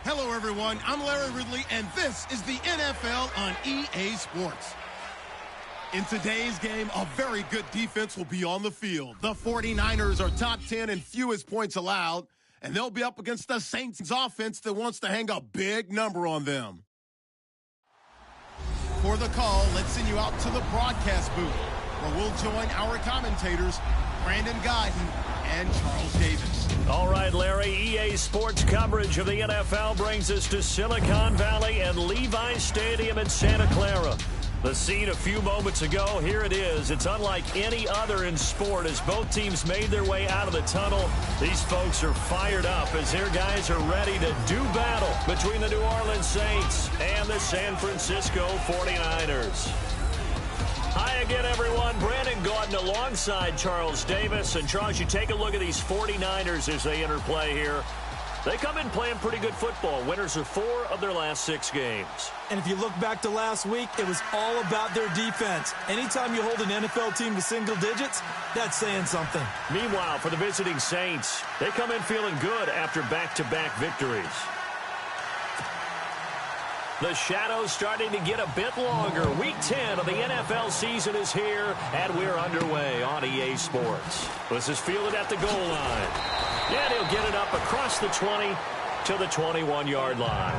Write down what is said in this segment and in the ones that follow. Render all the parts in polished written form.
Hello, everyone. I'm Larry Ridley, and this is the NFL on EA Sports. In today's game, a very good defense will be on the field. The 49ers are top 10 in fewest points allowed, and they'll be up against the Saints' offense that wants to hang a big number on them. For the call, let's send you out to the broadcast booth, where we'll join our commentators, Brandon Guyton and Charles Davis. All right, Larry, EA Sports coverage of the NFL brings us to Silicon Valley and Levi's Stadium in Santa Clara. The scene a few moments ago, here it is. It's unlike any other in sport as both teams made their way out of the tunnel. These folks are fired up as their guys are ready to do battle between the New Orleans Saints and the San Francisco 49ers. Hi again, everyone. Brandon Guyton alongside Charles Davis. And, Charles, you take a look at these 49ers as they enter play here. They come in playing pretty good football. Winners of 4 of their last 6 games. And if you look back to last week, it was all about their defense. Anytime you hold an NFL team to single digits, that's saying something. Meanwhile, for the visiting Saints, they come in feeling good after back-to-back victories. The shadow's starting to get a bit longer. Week 10 of the NFL season is here, and we're underway on EA Sports. This is fielded at the goal line. And he'll get it up across the 20 to the 21-yard line.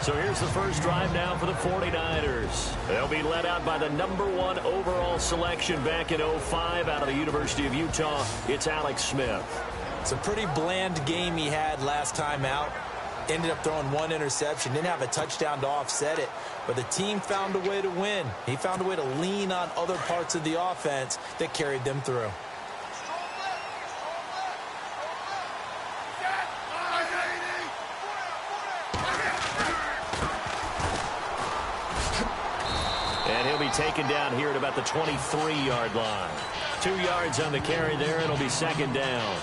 So here's the first drive now for the 49ers. They'll be led out by the #1 overall selection back in 2005 out of the University of Utah. It's Alex Smith. It's a pretty bland game he had last time out. Ended up throwing 1 interception. Didn't have a touchdown to offset it. But the team found a way to win. He found a way to lean on other parts of the offense that carried them through. And he'll be taken down here at about the 23-yard line. 2 yards on the carry there. It'll be second down.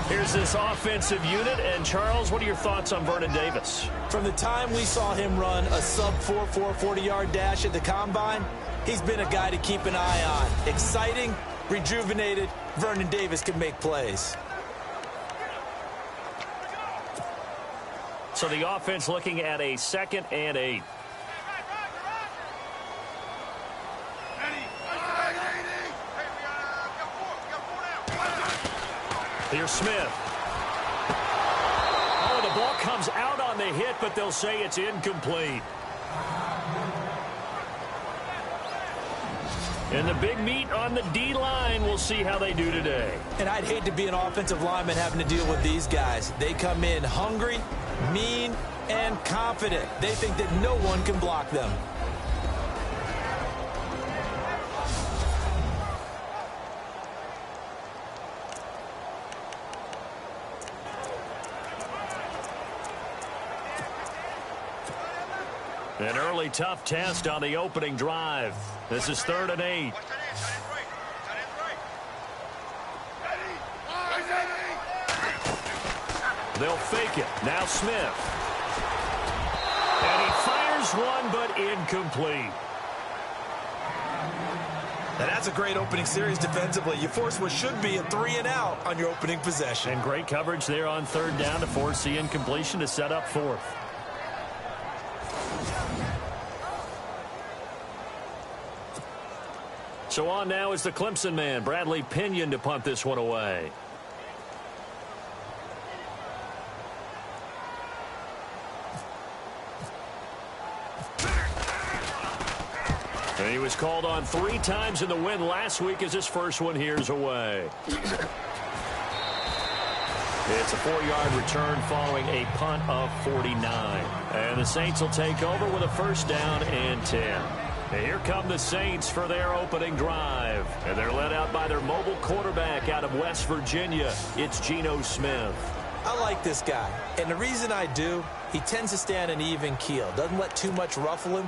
Here's this offensive unit. And, Charles, what are your thoughts on Vernon Davis? From the time we saw him run a sub-4 40-yard dash at the Combine, he's been a guy to keep an eye on. Exciting, rejuvenated, Vernon Davis can make plays. So the offense looking at a 2nd and 8. Here's Smith. Oh, the ball comes out on the hit, but they'll say it's incomplete. And the big meat on the D-line, we'll see how they do today. And I'd hate to be an offensive lineman having to deal with these guys. They come in hungry, mean, and confident. They think that no one can block them. An early tough test on the opening drive. This is 3rd and 8. They'll fake it. Now Smith. And he fires one, but incomplete. And that's a great opening series defensively. You force what should be a 3-and-out on your opening possession. And great coverage there on 3rd down to force the incompletion to set up 4th. So on now is the Clemson man, Bradley Pinion, to punt this one away. And he was called on 3 times in the win last week as his first one here's away. It's a 4-yard return following a punt of 49. And the Saints will take over with a 1st down and 10. And here come the Saints for their opening drive. And they're led out by their mobile quarterback out of West Virginia. It's Geno Smith. I like this guy. And the reason I do, he tends to stand an even keel. Doesn't let too much ruffle him.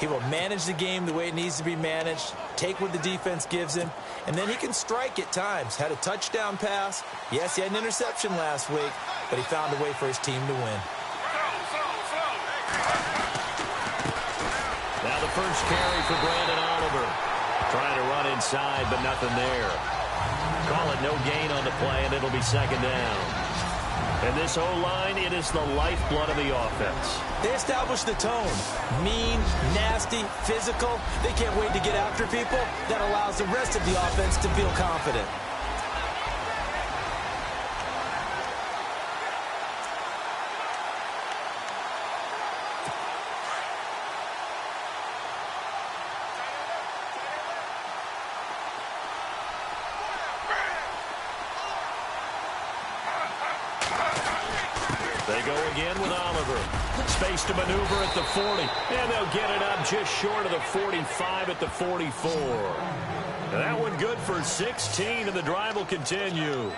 He will manage the game the way it needs to be managed, take what the defense gives him, and then he can strike at times. Had a touchdown pass. Yes, he had an interception last week, but he found a way for his team to win. Now the first carry for Brandon Oliver. Trying to run inside, but nothing there. Call it no gain on the play, and it'll be 2nd down. And this O-line, it is the lifeblood of the offense. They establish the tone. Mean, nasty, physical. They can't wait to get after people. That allows the rest of the offense to feel confident. They go again with Oliver. Space to maneuver at the 40. And they'll get it up just short of the 45 at the 44. And that one good for 16, and the drive will continue.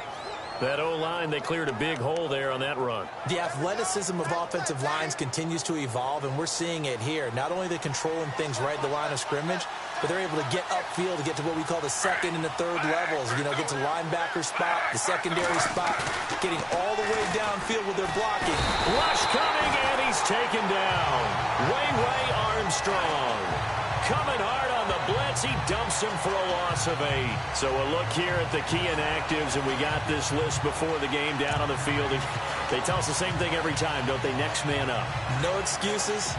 That O-line, they cleared a big hole there on that run. The athleticism of offensive lines continues to evolve, and we're seeing it here. Not only are they controlling things right at the line of scrimmage, but they're able to get upfield to get to what we call the second and the third levels. You know, get to linebacker spot, the secondary spot, getting all the way downfield with their blocking. Rush coming, and he's taken down. Way Armstrong. Coming hard on the blitz. He dumps him for a loss of 8. So a look here at the key inactives, and we got this list before the game down on the field. They tell us the same thing every time, don't they? Next man up. No excuses.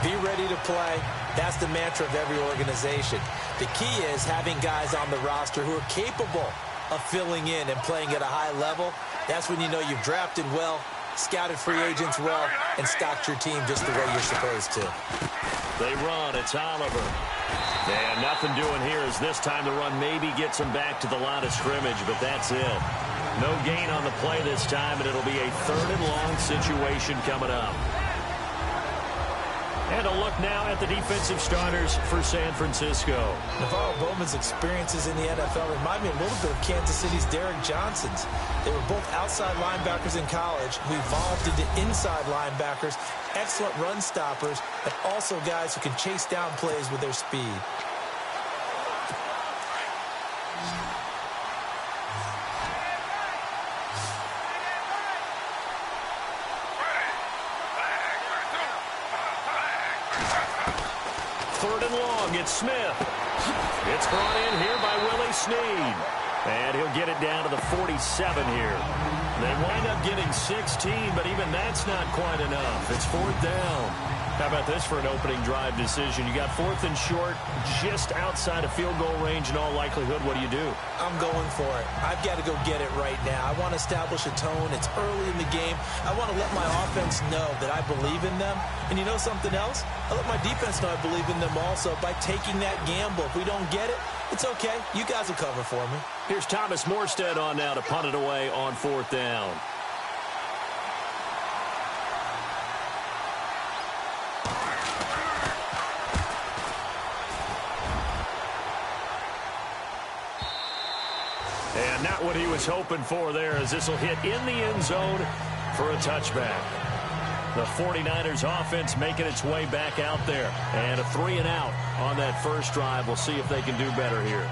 Be ready to play. That's the mantra of every organization. The key is having guys on the roster who are capable of filling in and playing at a high level. That's when you know you've drafted well, scouted free agents well, and stocked your team just the way you're supposed to. They run. It's Oliver. And nothing doing here as this time the run maybe gets them back to the line of scrimmage, but that's it. No gain on the play this time, and it'll be a 3rd and long situation coming up. And a look now at the defensive starters for San Francisco. Navarro Bowman's experiences in the NFL remind me a little bit of Kansas City's Derrick Johnson's. They were both outside linebackers in college who evolved into inside linebackers, excellent run stoppers, and also guys who can chase down plays with their speed. It's Smith. It's brought in here by Willie Snead. And he'll get it down to the 47 here. They wind up getting 16, but even that's not quite enough. It's 4th down. How about this for an opening drive decision? You got 4th and short, just outside of field goal range in all likelihood. What do you do? I'm going for it. I've got to go get it right now. I want to establish a tone. It's early in the game. I want to let my offense know that I believe in them. And you know something else? I let my defense know I believe in them also by taking that gamble. If we don't get it, it's okay. You guys will cover for me. Here's Thomas Morstead on now to punt it away on 4th down. And not what he was hoping for there, as this will hit in the end zone for a touchback. The 49ers offense making its way back out there. And a 3 and out on that first drive. We'll see if they can do better here.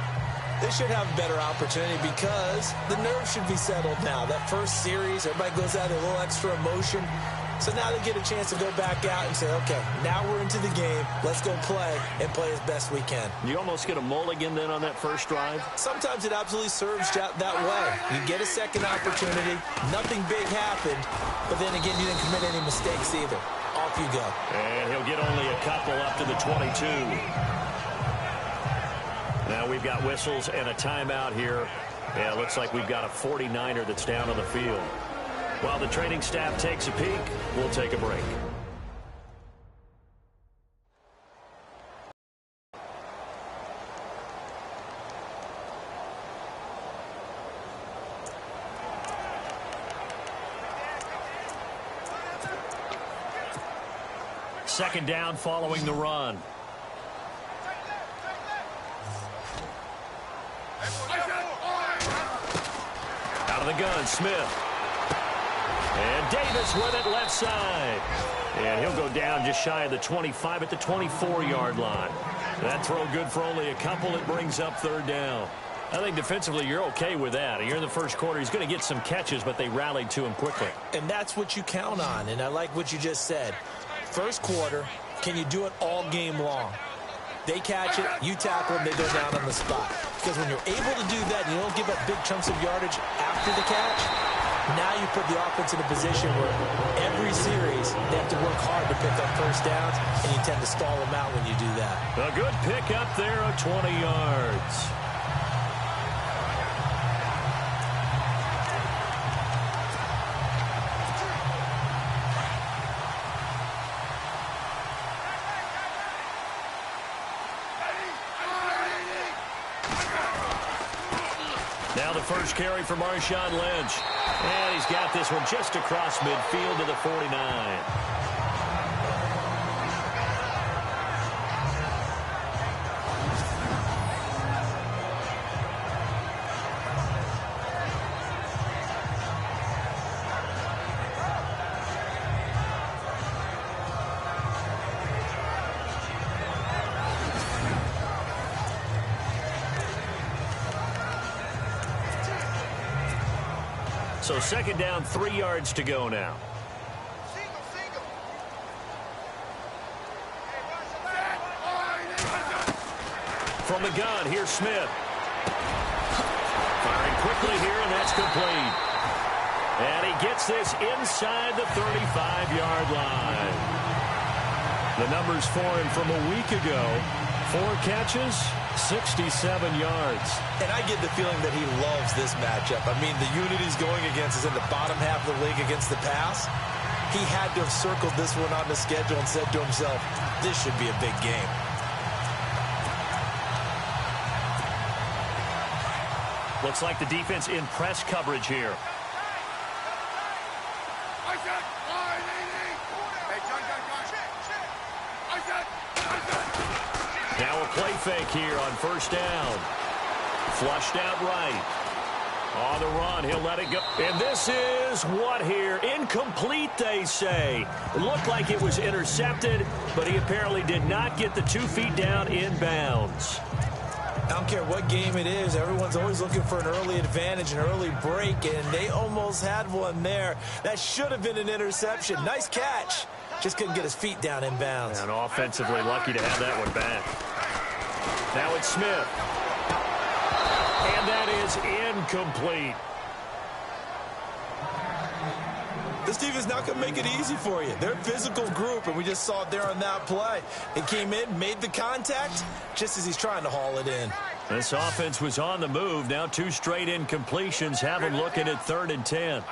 They should have a better opportunity because the nerves should be settled now. That first series, everybody goes out with a little extra emotion. So now they get a chance to go back out and say, okay, now we're into the game. Let's go play and play as best we can. You almost get a mulligan then on that first drive? Sometimes it absolutely serves that way. You get a second opportunity. Nothing big happened. But then again, you didn't commit any mistakes either. Off you go. And he'll get only a couple up to the 22. Now we've got whistles and a timeout here. Yeah, it looks like we've got a 49er that's down on the field. While the training staff takes a peek, we'll take a break. Second down following the run. Out of the gun, Smith. And Davis with it left side. And he'll go down just shy of the 25 at the 24-yard line. That throw good for only a couple. It brings up 3rd down. I think defensively you're okay with that. You're in the first quarter. He's going to get some catches, but they rallied to him quickly. And that's what you count on. And I like what you just said. First quarter, can you do it all game long? They catch it, you tackle them, they go down on the spot. Because when you're able to do that and you don't give up big chunks of yardage after the catch, Now you put the offense in a position where every series they have to work hard to pick up first downs, and you tend to stall them out when you do that. A good pick up there of 20 yards. Now the first carry for Marshawn Lynch. And he's got this one just across midfield to the 49. So second down, 3 yards to go now. From the gun, here's Smith. Firing quickly here, and that's complete. And he gets this inside the 35-yard line. The numbers for him from a week ago: 4 catches, 67 yards. And I get the feeling that he loves this matchup. I mean, the unit he's going against is in the bottom half of the league against the pass. He had to have circled this one on the schedule and said to himself, this should be a big game. Looks like the defense in press coverage here. Now a play fake here on first down. Flushed out right. On the run, he'll let it go. And this is what here? Incomplete, they say. It looked like it was intercepted, but he apparently did not get the 2 feet down in bounds. I don't care what game it is. Everyone's always looking for an early advantage, an early break, and they almost had one there. That should have been an interception. Nice catch. Just couldn't get his feet down in bounds. And offensively lucky to have that one back. Now it's Smith. And that is incomplete. This defense not going to make it easy for you. They're a physical group, and we just saw it there on that play. It came in, made the contact, just as he's trying to haul it in. This offense was on the move. Now 2 straight incompletions have them looking at 3rd and 10.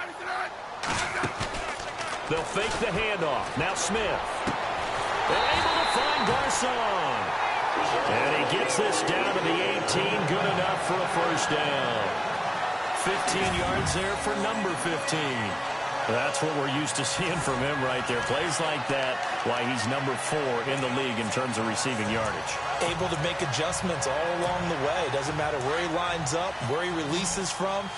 They'll fake the handoff. Now Smith. They're able to find Garcon. And he gets this down to the 18. Good enough for a first down. 15 yards there for number 15. That's what we're used to seeing from him right there. Plays like that, why he's number 4 in the league in terms of receiving yardage. Able to make adjustments all along the way. Doesn't matter where he lines up, where he releases from.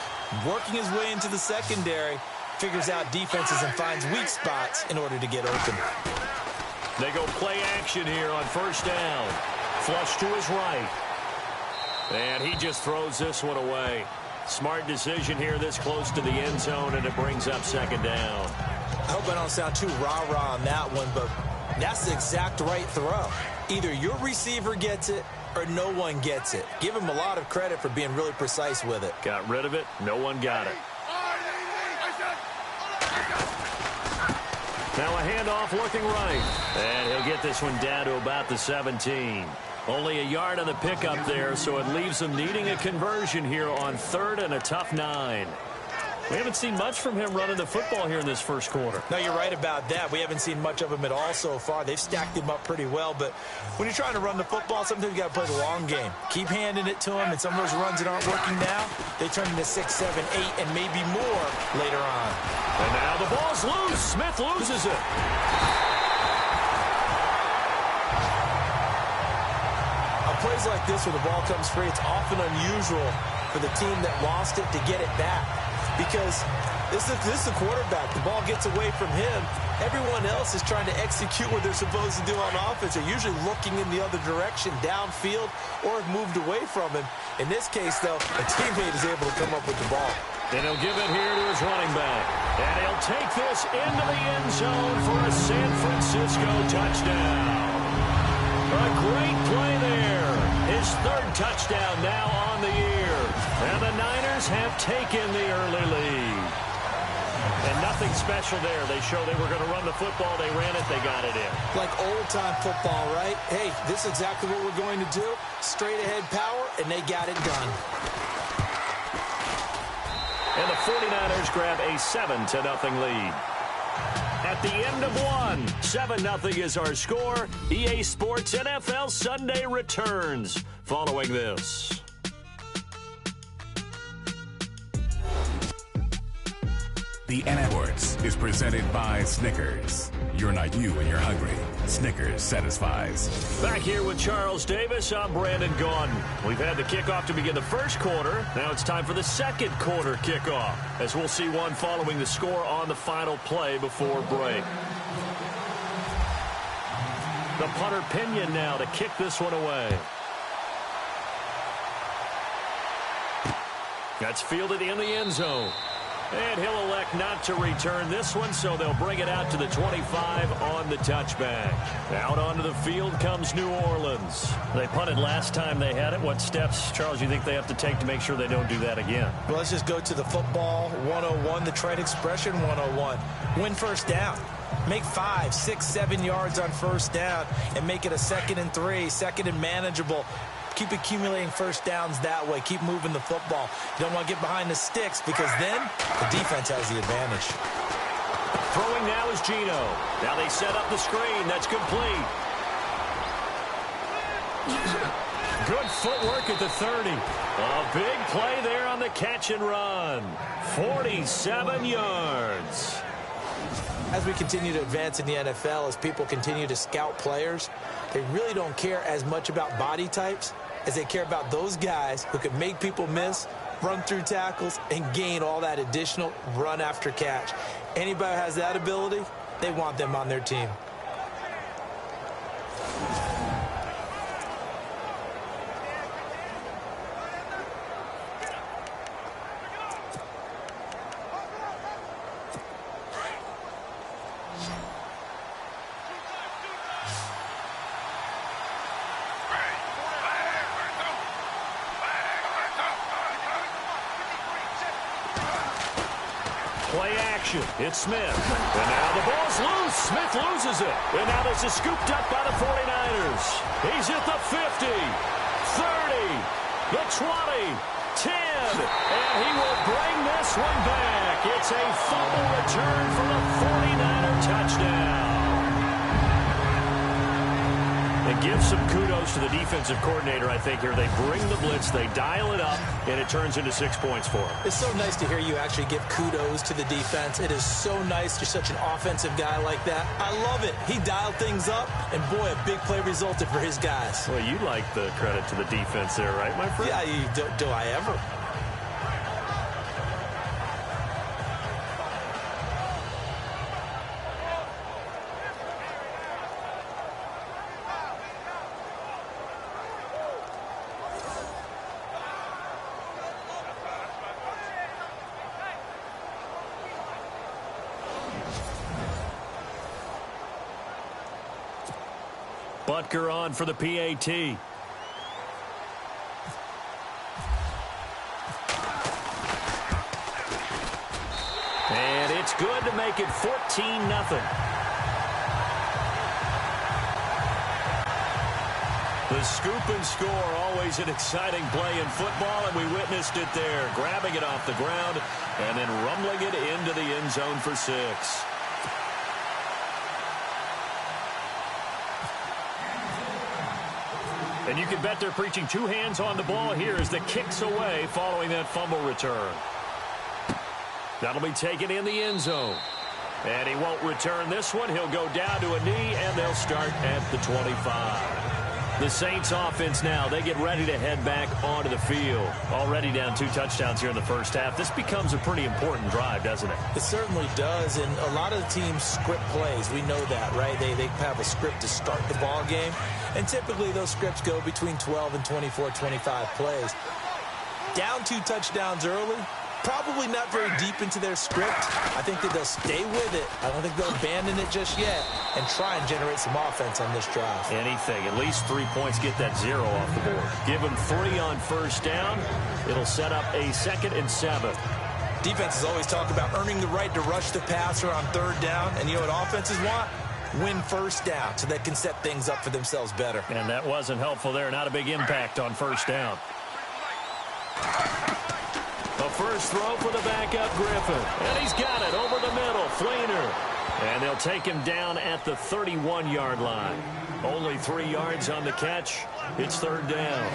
Working his way into the secondary. Figures out defenses and finds weak spots in order to get open. They go play action here on first down. Flush to his right. And he just throws this one away. Smart decision here this close to the end zone, and it brings up second down. I hope I don't sound too rah-rah on that one, but that's the exact right throw. Either your receiver gets it or no one gets it. Give him a lot of credit for being really precise with it. Got rid of it. No one got it. Now a handoff looking right. And he'll get this one down to about the 17. Only a yard on the pickup there, so it leaves them needing a conversion here on 3rd and a tough 9. We haven't seen much from him running the football here in this first quarter. No, you're right about that. We haven't seen much of him at all so far. They've stacked him up pretty well, but when you're trying to run the football, sometimes you got to play the long game. Keep handing it to him, and some of those runs that aren't working now, they turn into 6, 7, 8, and maybe more later on. And now the ball's loose. Smith loses it. Plays like this where the ball comes free, it's often unusual for the team that lost it to get it back, because this is the quarterback. The ball gets away from him. Everyone else is trying to execute what they're supposed to do on offense. They're usually looking in the other direction, downfield, or have moved away from him. In this case, though, a teammate is able to come up with the ball. And he'll give it here to his running back. And he'll take this into the end zone for a San Francisco touchdown. A great play there. His 3rd touchdown now on the year. And the Niners have taken the early lead. nothing special there. They showed they were going to run the football. They ran it. They got it in. Like old-time football, right? Hey, this is exactly what we're going to do. Straight-ahead power, and they got it done. And the 49ers grab a 7-0 lead. At the end of one, 7-0 is our score. EA Sports NFL Sunday returns following this. The Sports is presented by Snickers. You're not you when you're hungry. Snickers satisfies. Back here with Charles Davis, I'm Brandon Gaudin. We've had the kickoff to begin the first quarter. Now it's time for the second quarter kickoff, as we'll see one following the score on the final play before break. The punter Pinion now to kick this one away. That's fielded in the end zone. And he'll elect not to return this one, so they'll bring it out to the 25 on the touchback. Out onto the field comes New Orleans. They punted last time they had it. What steps, Charles, you think they have to take to make sure they don't do that again? Well, let's just go to the football 101, the trade expression 101. Win first down. Make 5, 6, 7 yards on first down and make it a 2nd and 3, 2nd and manageable. Keep accumulating first downs that way. Keep moving the football. You don't want to get behind the sticks because then the defense has the advantage. Throwing now is Gino. Now they set up the screen. That's complete. Good footwork at the 30. A big play there on the catch and run. 47 yards. As we continue to advance in the NFL, as people continue to scout players, they really don't care as much about body types as they care about those guys who can make people miss, run through tackles, and gain all that additional run after catch. Anybody who has that ability, they want them on their team. Play action. It's Smith. And now the ball's loose. Smith loses it. And now this is scooped up by the 49ers. He's at the 50, 30, the 20, 10. And he will bring this one back. It's a fumble return for the 49er touchdown. And give some kudos to the defensive coordinator, I think, here. They bring the blitz, they dial it up, and it turns into 6 points for them. It's so nice to hear you actually give kudos to the defense. It is so nice. You're such an offensive guy like that. I love it. He dialed things up, and boy, a big play resulted for his guys. Well, you like the credit to the defense there, right, my friend? Yeah, do I ever? Butker on for the PAT. And it's good to make it 14-0. The scoop and score, always an exciting play in football, and we witnessed it there. Grabbing it off the ground and then rumbling it into the end zone for 6. And you can bet they're preaching 2 hands on the ball here as the kick's away following that fumble return. That'll be taken in the end zone. And he won't return this one. He'll go down to a knee, and they'll start at the 25. The Saints offense now, they get ready to head back onto the field. Already down 2 touchdowns here in the first half. This becomes a pretty important drive, doesn't it? It certainly does, and a lot of the teams script plays. We know that, right? They have a script to start the ball game, and typically those scripts go between 12 and 24, 25 plays. Down 2 touchdowns early, probably not very deep into their script. I think that they'll stay with it. I don't think they'll abandon it just yet and try and generate some offense on this drive. Anything. At least 3 points, get that 0 off the board. Give them 3 on first down. It'll set up a 2nd and 7. Defenses always talk about earning the right to rush the passer on third down, and you know what offenses want? Win first down so they can set things up for themselves better. And that wasn't helpful there. Not a big impact on first down. The first throw for the backup Griffin. And he's got it over the middle. Fleener. And they'll take him down at the 31-yard line. Only 3 yards on the catch. It's third down.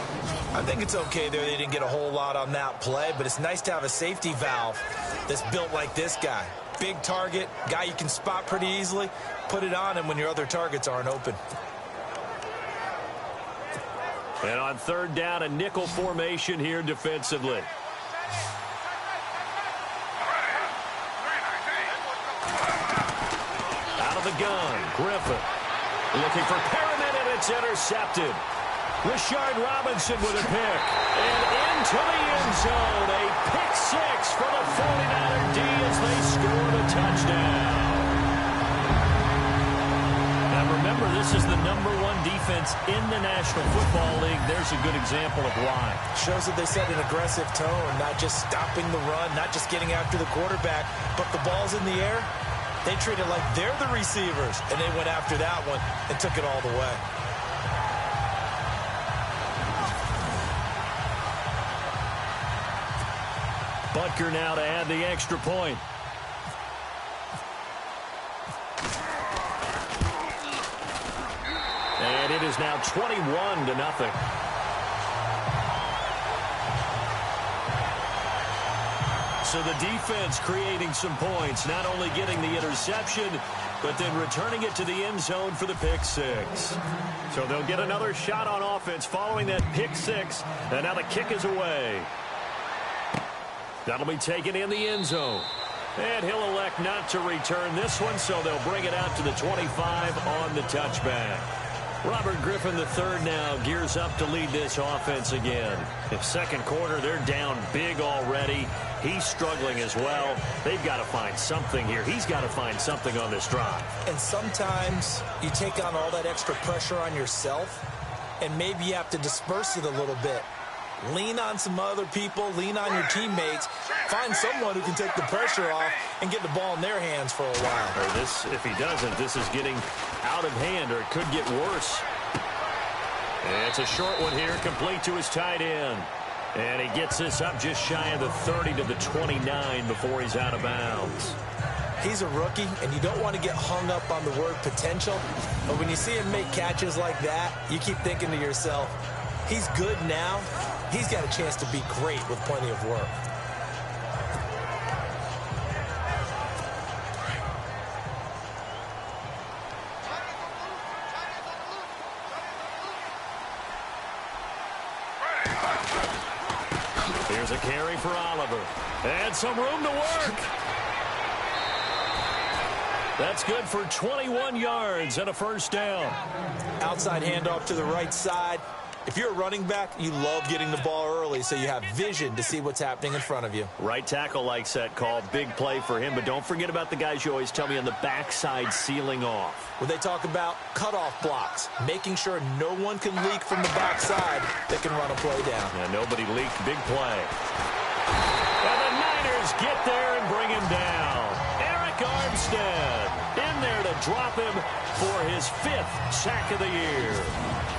I think it's okay there. They didn't get a whole lot on that play, but it's nice to have a safety valve that's built like this guy. Big target, guy you can spot pretty easily. Put it on him when your other targets aren't open. And on third down, a nickel formation here defensively. Out of the gun, Griffin. Looking for Perriman, and it's intercepted. Rashard Robinson with a pick. And into the end zone. A pick six for the 49er D as they score the touchdown. Now remember, this is the #1 defense in the National Football League. There's a good example of why. Shows that they set an aggressive tone, not just stopping the run, not just getting after the quarterback, but the ball's in the air. They treat it like they're the receivers, and they went after that one and took it all the way. Butker now to add the extra point. And it is now 21-0. So the defense creating some points, not only getting the interception, but then returning it to the end zone for the pick six. So they'll get another shot on offense following that pick six, and now the kick is away. That'll be taken in the end zone. And he'll elect not to return this one, so they'll bring it out to the 25 on the touchback. Robert Griffin III now gears up to lead this offense again. In second quarter, they're down big already. He's struggling as well. They've got to find something here. He's got to find something on this drive. And sometimes you take on all that extra pressure on yourself, and maybe you have to disperse it a little bit. Lean on some other people, lean on your teammates, find someone who can take the pressure off and get the ball in their hands for a while. Or this, if he doesn't, this is getting out of hand, or it could get worse. And it's a short one here, complete to his tight end. And he gets this up just shy of the 30 to the 29 before he's out of bounds. He's a rookie, and you don't want to get hung up on the word potential. But when you see him make catches like that, you keep thinking to yourself, he's good now. He's got a chance to be great with plenty of work. Here's a carry for Oliver. And some room to work. That's good for 21 yards and a first down. Outside handoff to the right side. If you're a running back, you love getting the ball early so you have vision to see what's happening in front of you. Right tackle likes that call. Big play for him, but don't forget about the guys you always tell me on the backside sealing off. When they talk about cutoff blocks, making sure no one can leak from the backside that can run a play down. Yeah, nobody leaked. Big play. And the Niners get there and bring him down. Eric Armstead in there to drop him for his 5th sack of the year.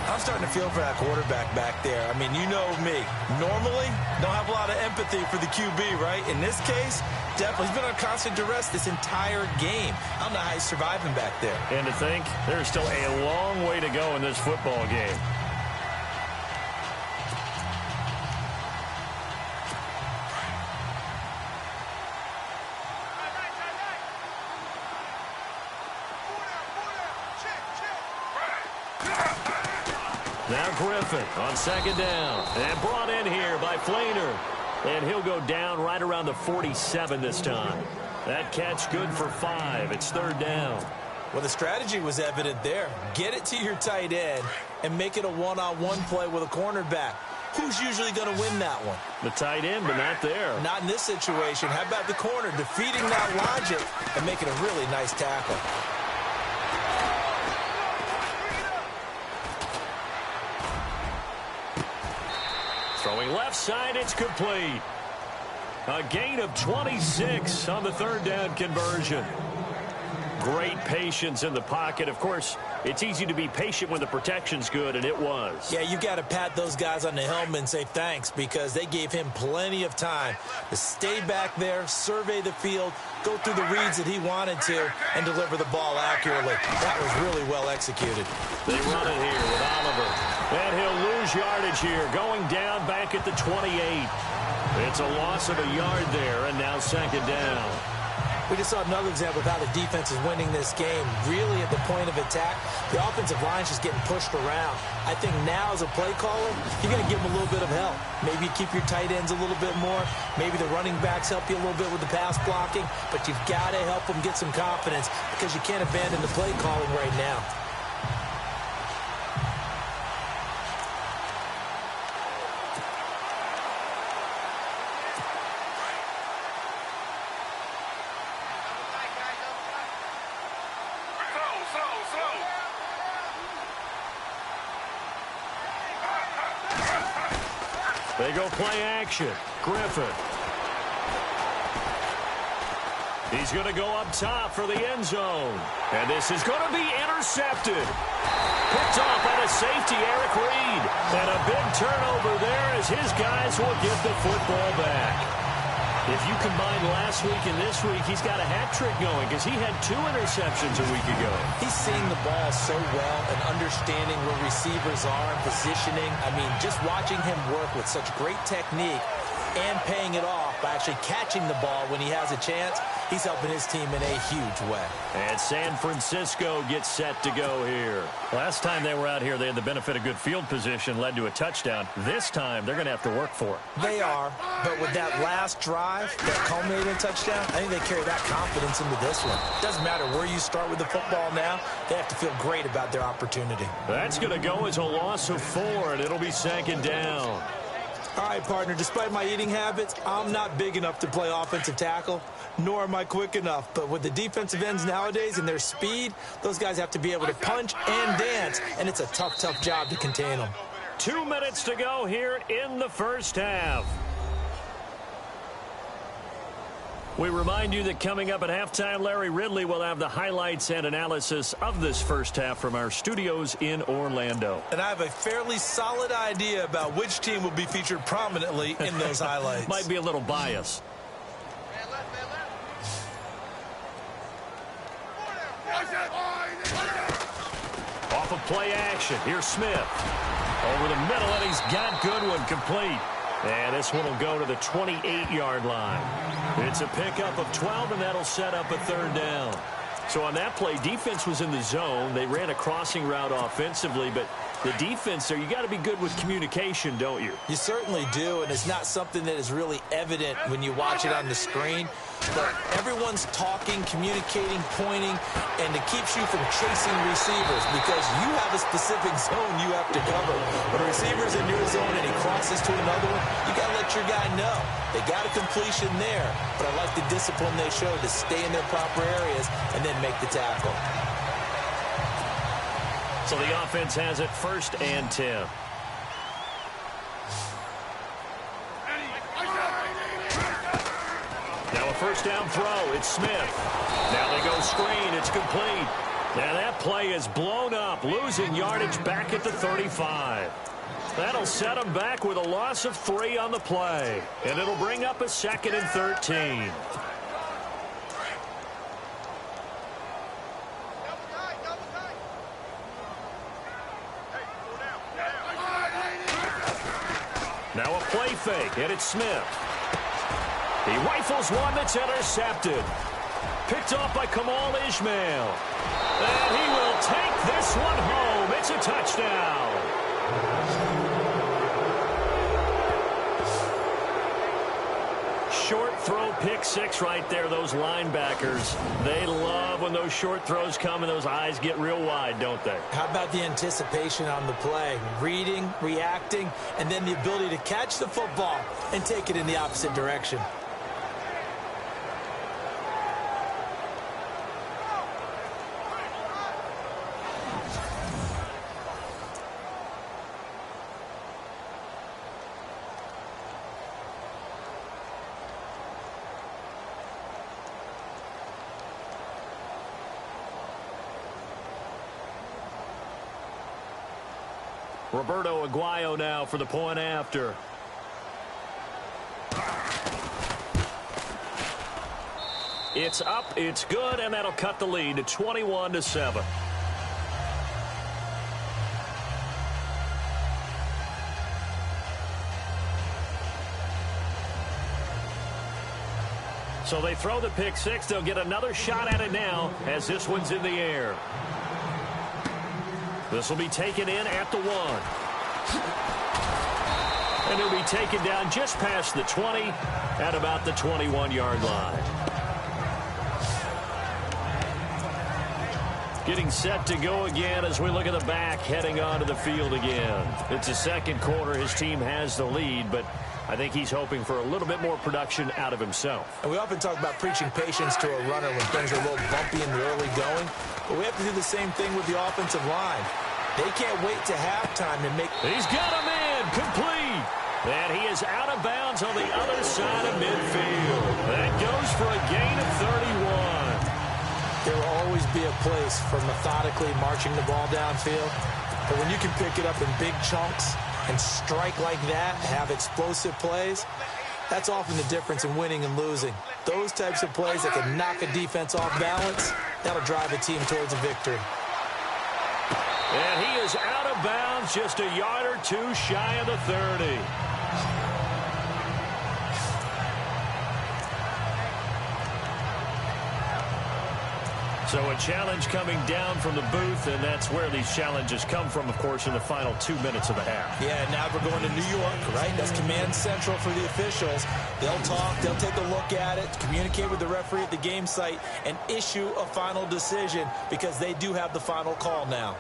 I'm starting to feel for that quarterback back there. I mean, you know me. Normally, don't have a lot of empathy for the QB, right? In this case, definitely. He's been on constant duress this entire game. I don't know how he's surviving back there. And to think, there's still a long way to go in this football game. Now Griffin on second down. And brought in here by Fleener. And he'll go down right around the 47 this time. That catch good for 5. It's third down. Well, the strategy was evident there. Get it to your tight end and make it a one-on-one play with a cornerback. Who's usually going to win that one? The tight end, but not there. Not in this situation. How about the corner defeating that logic and making a really nice tackle? Throwing left side, it's complete. A gain of 26 on the third down conversion. Great patience in the pocket. Of course, it's easy to be patient when the protection's good, and it was. Yeah, you got to pat those guys on the helmet and say thanks, because they gave him plenty of time to stay back there, survey the field, go through the reads that he wanted to, and deliver the ball accurately. That was really well executed. They run it here with Oliver. And he'll lose yardage here, going down back at the 28. It's a loss of a yard there, and now second down. We just saw another example of how the defense is winning this game. Really at the point of attack, the offensive line's just getting pushed around. I think now as a play caller, you're going to give them a little bit of help. Maybe you keep your tight ends a little bit more. Maybe the running backs help you a little bit with the pass blocking. But you've got to help them get some confidence, because you can't abandon the play calling right now. They go play action. Griffin. He's going to go up top for the end zone. And this is going to be intercepted. Picked off by the safety, Eric Reed. And a big turnover there as his guys will get the football back. If you combine last week and this week, he's got a hat trick going, because he had 2 interceptions a week ago. He's seeing the ball so well and understanding where receivers are and positioning. I mean, just watching him work with such great technique and paying it off by actually catching the ball when he has a chance, he's helping his team in a huge way. And San Francisco gets set to go here. Last time they were out here, they had the benefit of good field position, led to a touchdown. This time, they're going to have to work for it. They are, but with that last drive that culminated in a touchdown, I think they carry that confidence into this one. Doesn't matter where you start with the football now, they have to feel great about their opportunity. That's going to go as a loss of 4, and it'll be second down. All right, partner, despite my eating habits, I'm not big enough to play offensive tackle, nor am I quick enough. But with the defensive ends nowadays and their speed, those guys have to be able to punch and dance, and it's a tough, tough job to contain them. 2 minutes to go here in the first half. We remind you that coming up at halftime, Larry Ridley will have the highlights and analysis of this first half from our studios in Orlando. And I have a fairly solid idea about which team will be featured prominently in those highlights. Might be a little biased. Off of play action. Here's Smith. Over the middle, and he's got Goodwin complete. And this one will go to the 28-yard line. It's a pickup of 12, and that'll set up a third down. So on that play, defense was in the zone. They ran a crossing route offensively, but the defense there, you got to be good with communication, don't you? You certainly do, and it's not something that is really evident when you watch it on the screen. But everyone's talking, communicating, pointing, and it keeps you from chasing receivers because you have a specific zone you have to cover. When a receiver's in your zone and he crosses to another one, you got to let your guy know. They got a completion there, but I like the discipline they showed to stay in their proper areas and then make the tackle. So the offense has it 1st and 10. Now a first down throw. It's Smith. Now they go screen. It's complete. Now that play is blown up, losing yardage back at the 35. That'll set them back with a loss of 3 on the play. And it'll bring up a 2nd and 13. Now a play fake, and it's Smith. He rifles one that's intercepted. Picked off by Kamal Ishmael. And he will take this one home. It's a touchdown. Short throw, pick 6 right there. Those linebackers, they love when those short throws come and those eyes get real wide, don't they? How about the anticipation on the play? Reading, reacting, and then the ability to catch the football and take it in the opposite direction. Roberto Aguayo now for the point after. It's up, it's good, and that'll cut the lead to 21-7. So they throw the pick six. They'll get another shot at it now as this one's in the air. This will be taken in at the 1. And it'll be taken down just past the 20 at about the 21-yard line. Getting set to go again as we look at the back heading onto the field again. It's the second quarter. His team has the lead, but I think he's hoping for a little bit more production out of himself. And we often talk about preaching patience to a runner when things are a little bumpy in the early going, but we have to do the same thing with the offensive line. They can't wait to halftime to make... He's got him in, complete. And he is out of bounds on the other side of midfield. That goes for a gain of 31. There will always be a place for methodically marching the ball downfield, but when you can pick it up in big chunks and strike like that, have explosive plays, that's often the difference in winning and losing. Those types of plays that can knock a defense off balance, that'll drive a team towards a victory. And he is out of bounds, just a yard or two shy of the 30. So a challenge coming down from the booth, and that's where these challenges come from, of course, in the final 2 minutes of the half. Yeah, now we're going to New York, right? That's command central for the officials. They'll talk, they'll take a look at it, communicate with the referee at the game site, and issue a final decision because they do have the final call now.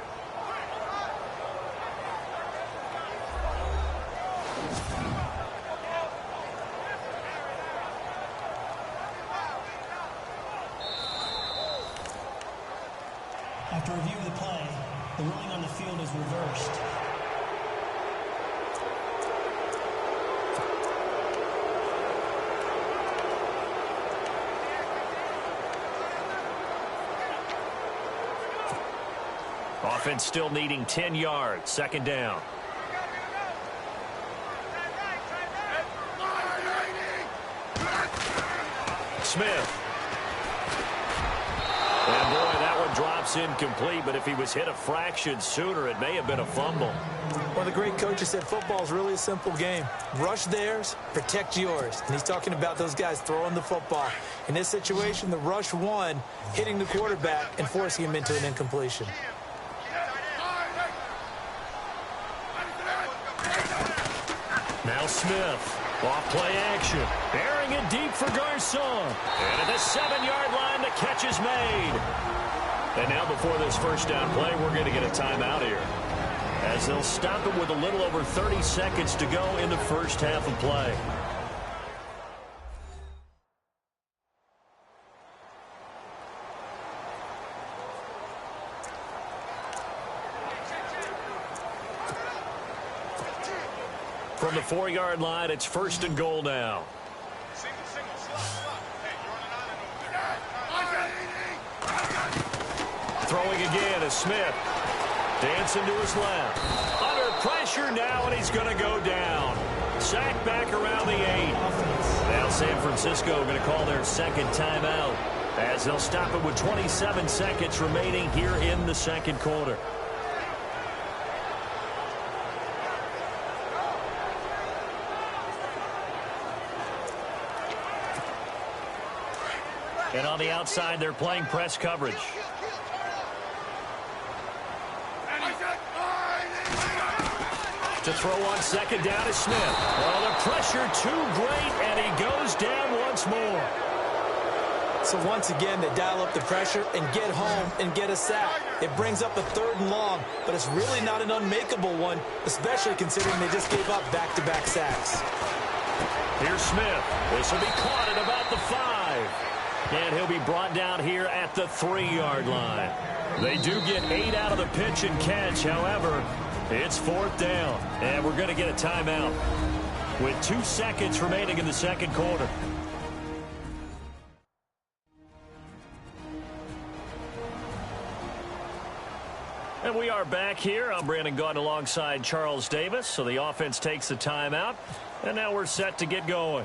After review of the play, the ruling on the field is reversed. Offense still needing 10 yards, second down. Smith. And boy, that one drops incomplete, but if he was hit a fraction sooner, it may have been a fumble. One of the great coaches said football is really a simple game. Rush theirs, protect yours. And he's talking about those guys throwing the football. In this situation, the rush won, hitting the quarterback and forcing him into an incompletion. Now Smith. Off play action. Bearing it deep for Garcon. And at the 7-yard line, the catch is made. And now before this first down play, we're going to get a timeout here, as they'll stop it with a little over 30 seconds to go in the first half of play. From the 4-yard line, it's first and goal now. Throwing again is Smith. Dancing to his left. Under pressure now, and he's going to go down. Sacked back around the 8. Now San Francisco going to call their second timeout, as they'll stop it with 27 seconds remaining here in the second quarter. And on the outside, they're playing press coverage. To throw on second down is Smith. Oh, the pressure too great, and he goes down once more. So once again, they dial up the pressure and get home and get a sack. It brings up a 3rd and long, but it's really not an unmakeable one, especially considering they just gave up back-to-back sacks. Here's Smith. This will be caught at about the 5. And he'll be brought down here at the 3-yard line. They do get 8 out of the pitch and catch. However, it's 4th down, and we're going to get a timeout with 2 seconds remaining in the second quarter. And we are back here. I'm Brandon Gaudin alongside Charles Davis. So the offense takes the timeout. And now we're set to get going.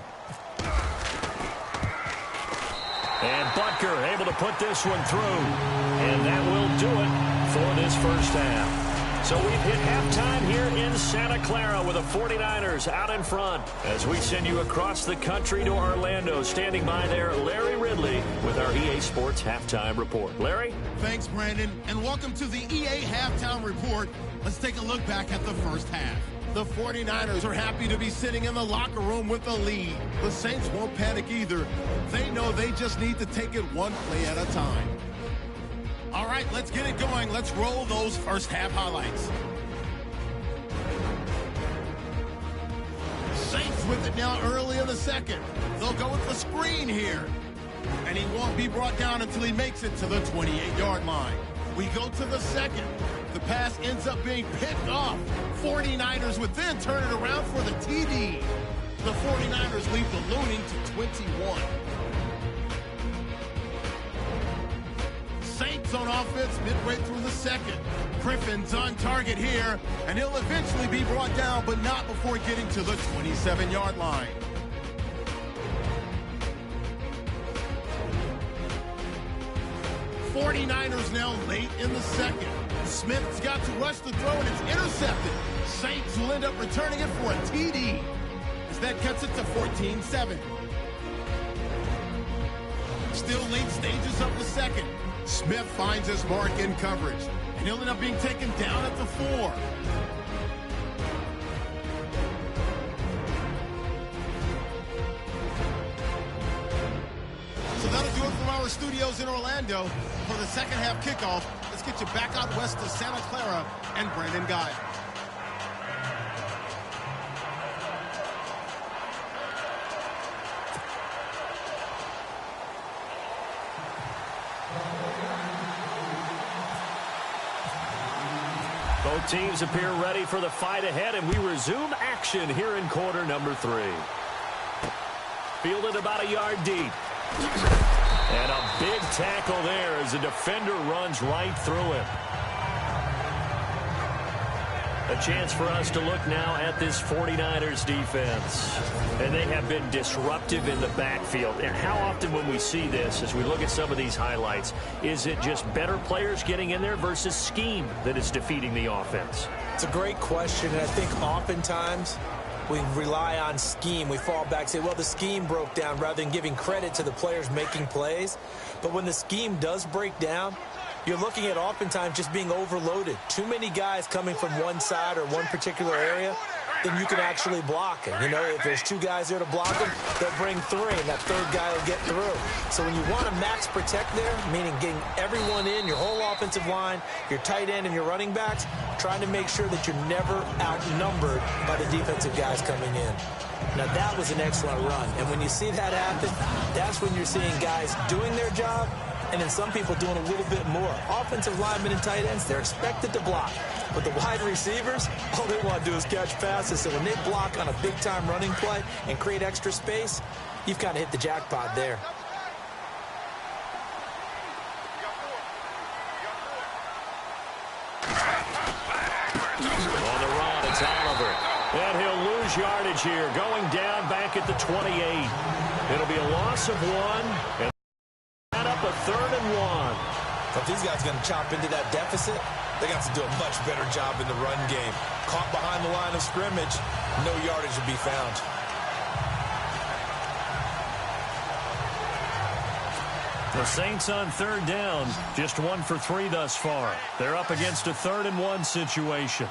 And Butker able to put this one through. And that will do it for this first half. So we've hit halftime here in Santa Clara with the 49ers out in front. As we send you across the country to Orlando, standing by there, Larry Ridley with our EA Sports Halftime Report. Larry? Thanks, Brandon, and welcome to the EA Halftime Report. Let's take a look back at the first half. The 49ers are happy to be sitting in the locker room with a lead. The Saints won't panic either. They know they just need to take it one play at a time. All right, let's get it going. Let's roll those first half highlights. Saints with it now early in the second. They'll go with the screen here. And he won't be brought down until he makes it to the 28-yard line. We go to the second. The pass ends up being picked off. 49ers would then turn it around for the TD. The 49ers lead ballooning to 21. Saints on offense midway through the second. Griffin's on target here, and he'll eventually be brought down, but not before getting to the 27-yard line. '49ers now late in the second. Smith's got to rush the throw, and it's intercepted. Saints will end up returning it for a TD, as that cuts it to 14-7. Still late stages of the second. Smith finds his mark in coverage, and he'll end up being taken down at the 4. So that'll do it from our studios in Orlando. For the second half kickoff, let's get you back out west to Santa Clara and Brandon Guy. Both teams appear ready for the fight ahead, and we resume action here in quarter number 3. Fielded about a yard deep. And a big tackle there as the defender runs right through him. A chance for us to look now at this 49ers defense. And they have been disruptive in the backfield. And how often when we see this, as we look at some of these highlights, is it just better players getting in there versus scheme that is defeating the offense? It's a great question, and I think oftentimes we rely on scheme. We fall back and say, well, the scheme broke down, rather than giving credit to the players making plays. But when the scheme does break down, you're looking at oftentimes just being overloaded. Too many guys coming from one side or one particular area, then you can actually block it. You know, if there's 2 guys there to block them, they'll bring 3, and that 3rd guy will get through. So when you want to max protect there, meaning getting everyone in, your whole offensive line, your tight end, and your running backs, trying to make sure that you're never outnumbered by the defensive guys coming in. Now, that was an excellent run. And when you see that happen, that's when you're seeing guys doing their job, and then some people doing a little bit more. Offensive linemen and tight ends, they're expected to block. But the wide receivers, all they want to do is catch passes. So when they block on a big-time running play and create extra space, you've kind of hit the jackpot there. On the run, it's Oliver. And he'll lose yardage here, going down back at the 28. It'll be a loss of 1. And up a 3rd and 1. If these guys are going to chop into that deficit, they got to do a much better job in the run game. Caught behind the line of scrimmage, no yardage to be found. The Saints on 3rd down, just 1 for 3 thus far. They're up against a 3rd and 1 situation.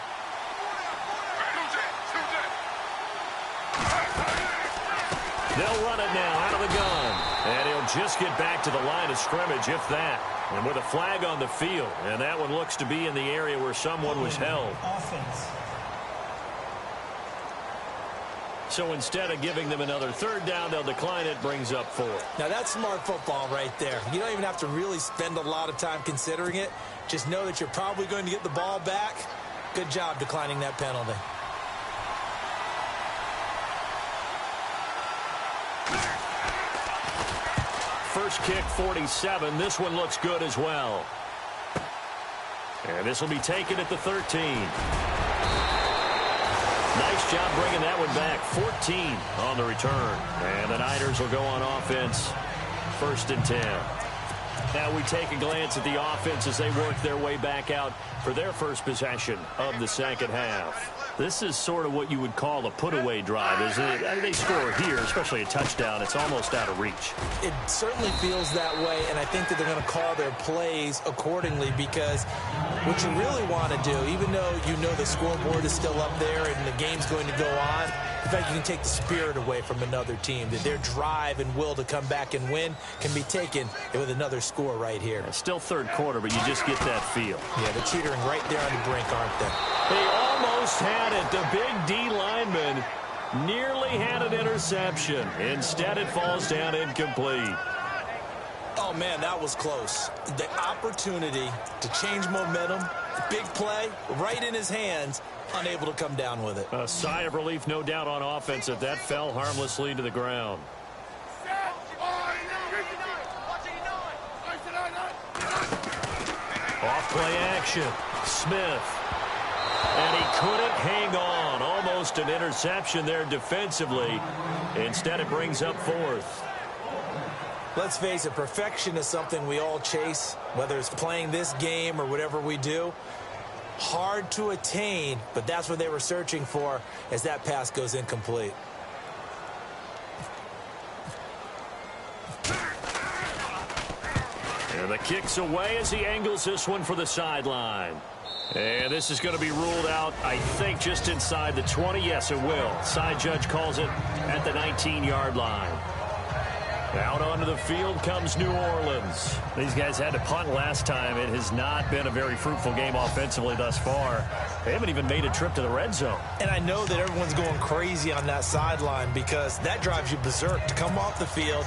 They'll run it now out of the gun. And he'll just get back to the line of scrimmage, if that. And with a flag on the field. And that one looks to be in the area where someone was held. Offense. So instead of giving them another 3rd down, they'll decline it, brings up 4. Now, that's smart football right there. You don't even have to really spend a lot of time considering it. Just know that you're probably going to get the ball back. Good job declining that penalty. First kick, 47. This one looks good as well. And this will be taken at the 13. Nice job bringing that one back. 14 on the return. And the Niners will go on offense. 1st and 10. Now we take a glance at the offense as they work their way back out for their first possession of the second half. This is sort of what you would call a put-away drive, isn't it? I mean, they score here, especially a touchdown. It's almost out of reach. It certainly feels that way, and I think that they're going to call their plays accordingly, because what you really want to do, even though you know the scoreboard is still up there and the game's going to go on, in fact, you can take the spirit away from another team, that their drive and will to come back and win can be taken with another score right here. It's still third quarter, but you just get that feel. Yeah, they're teetering right there on the brink, aren't they? They almost had it. The big D lineman nearly had an interception. Instead, it falls down incomplete. Oh, man, that was close. The opportunity to change momentum, big play, right in his hands, unable to come down with it. A sigh of relief, no doubt, on offense if that fell harmlessly to the ground. Off-play action. Smith. And he couldn't hang on. Almost an interception there defensively. Instead, it brings up 4th. Let's face it, perfection is something we all chase, whether it's playing this game or whatever we do. Hard to attain, but that's what they were searching for as that pass goes incomplete. And the kick's away as he angles this one for the sideline. And this is going to be ruled out, I think, just inside the 20. Yes, it will. Side judge calls it at the 19-yard line. Out onto the field comes New Orleans. These guys had to punt last time. It has not been a very fruitful game offensively thus far. They haven't even made a trip to the red zone. And I know that everyone's going crazy on that sideline, because that drives you berserk to come off the field,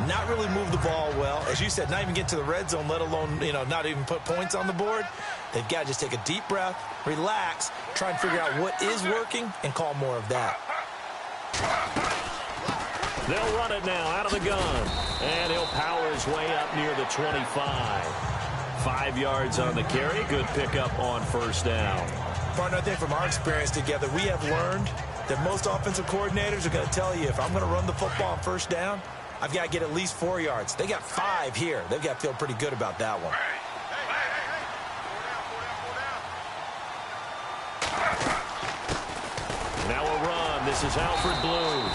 not really move the ball well. As you said, not even get to the red zone, let alone, not even put points on the board. They've got to just take a deep breath, relax, try and figure out what is working, and call more of that. They'll run it now out of the gun. And he'll power his way up near the 25. 5 yards on the carry. Good pickup on 1st down. Partner, I think from our experience together, we have learned that most offensive coordinators are going to tell you, if I'm going to run the football on 1st down, I've got to get at least 4 yards. They got 5 here. They've got to feel pretty good about that one. Now a run. This is Alfred Blue.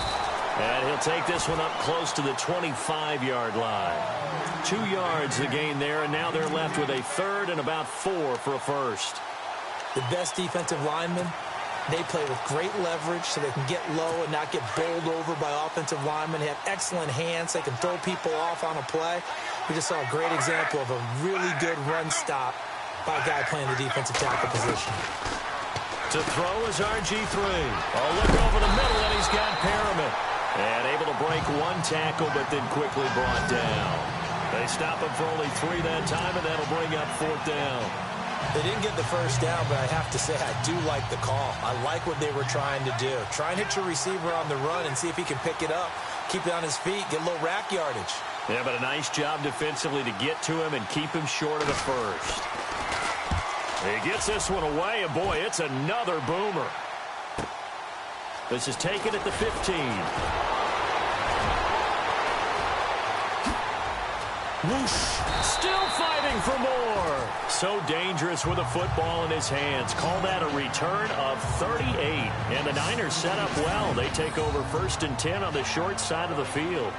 And he'll take this one up close to the 25-yard line. 2 yards the gain there, and now they're left with a 3rd and about 4 for a 1st. The best defensive linemen, they play with great leverage so they can get low and not get bowled over by offensive linemen. They have excellent hands. They can throw people off on a play. We just saw a great example of a really good run stop by a guy playing the defensive tackle position. To throw is RG3. Oh, look over the middle, and he's got Perriman. And able to break 1 tackle, but then quickly brought down. They stop him for only 3 that time, and that'll bring up 4th down. They didn't get the 1st down, but I have to say I do like the call. I like what they were trying to do. Try and hit your receiver on the run and see if he can pick it up. Keep it on his feet, get a little rack yardage. Yeah, but a nice job defensively to get to him and keep him short of the 1st. He gets this one away, and boy, it's another boomer. This is taken at the 15. Whoosh. Still fighting for more. So dangerous with a football in his hands. Call that a return of 38. And the Niners set up well. They take over 1st and 10 on the short side of the field.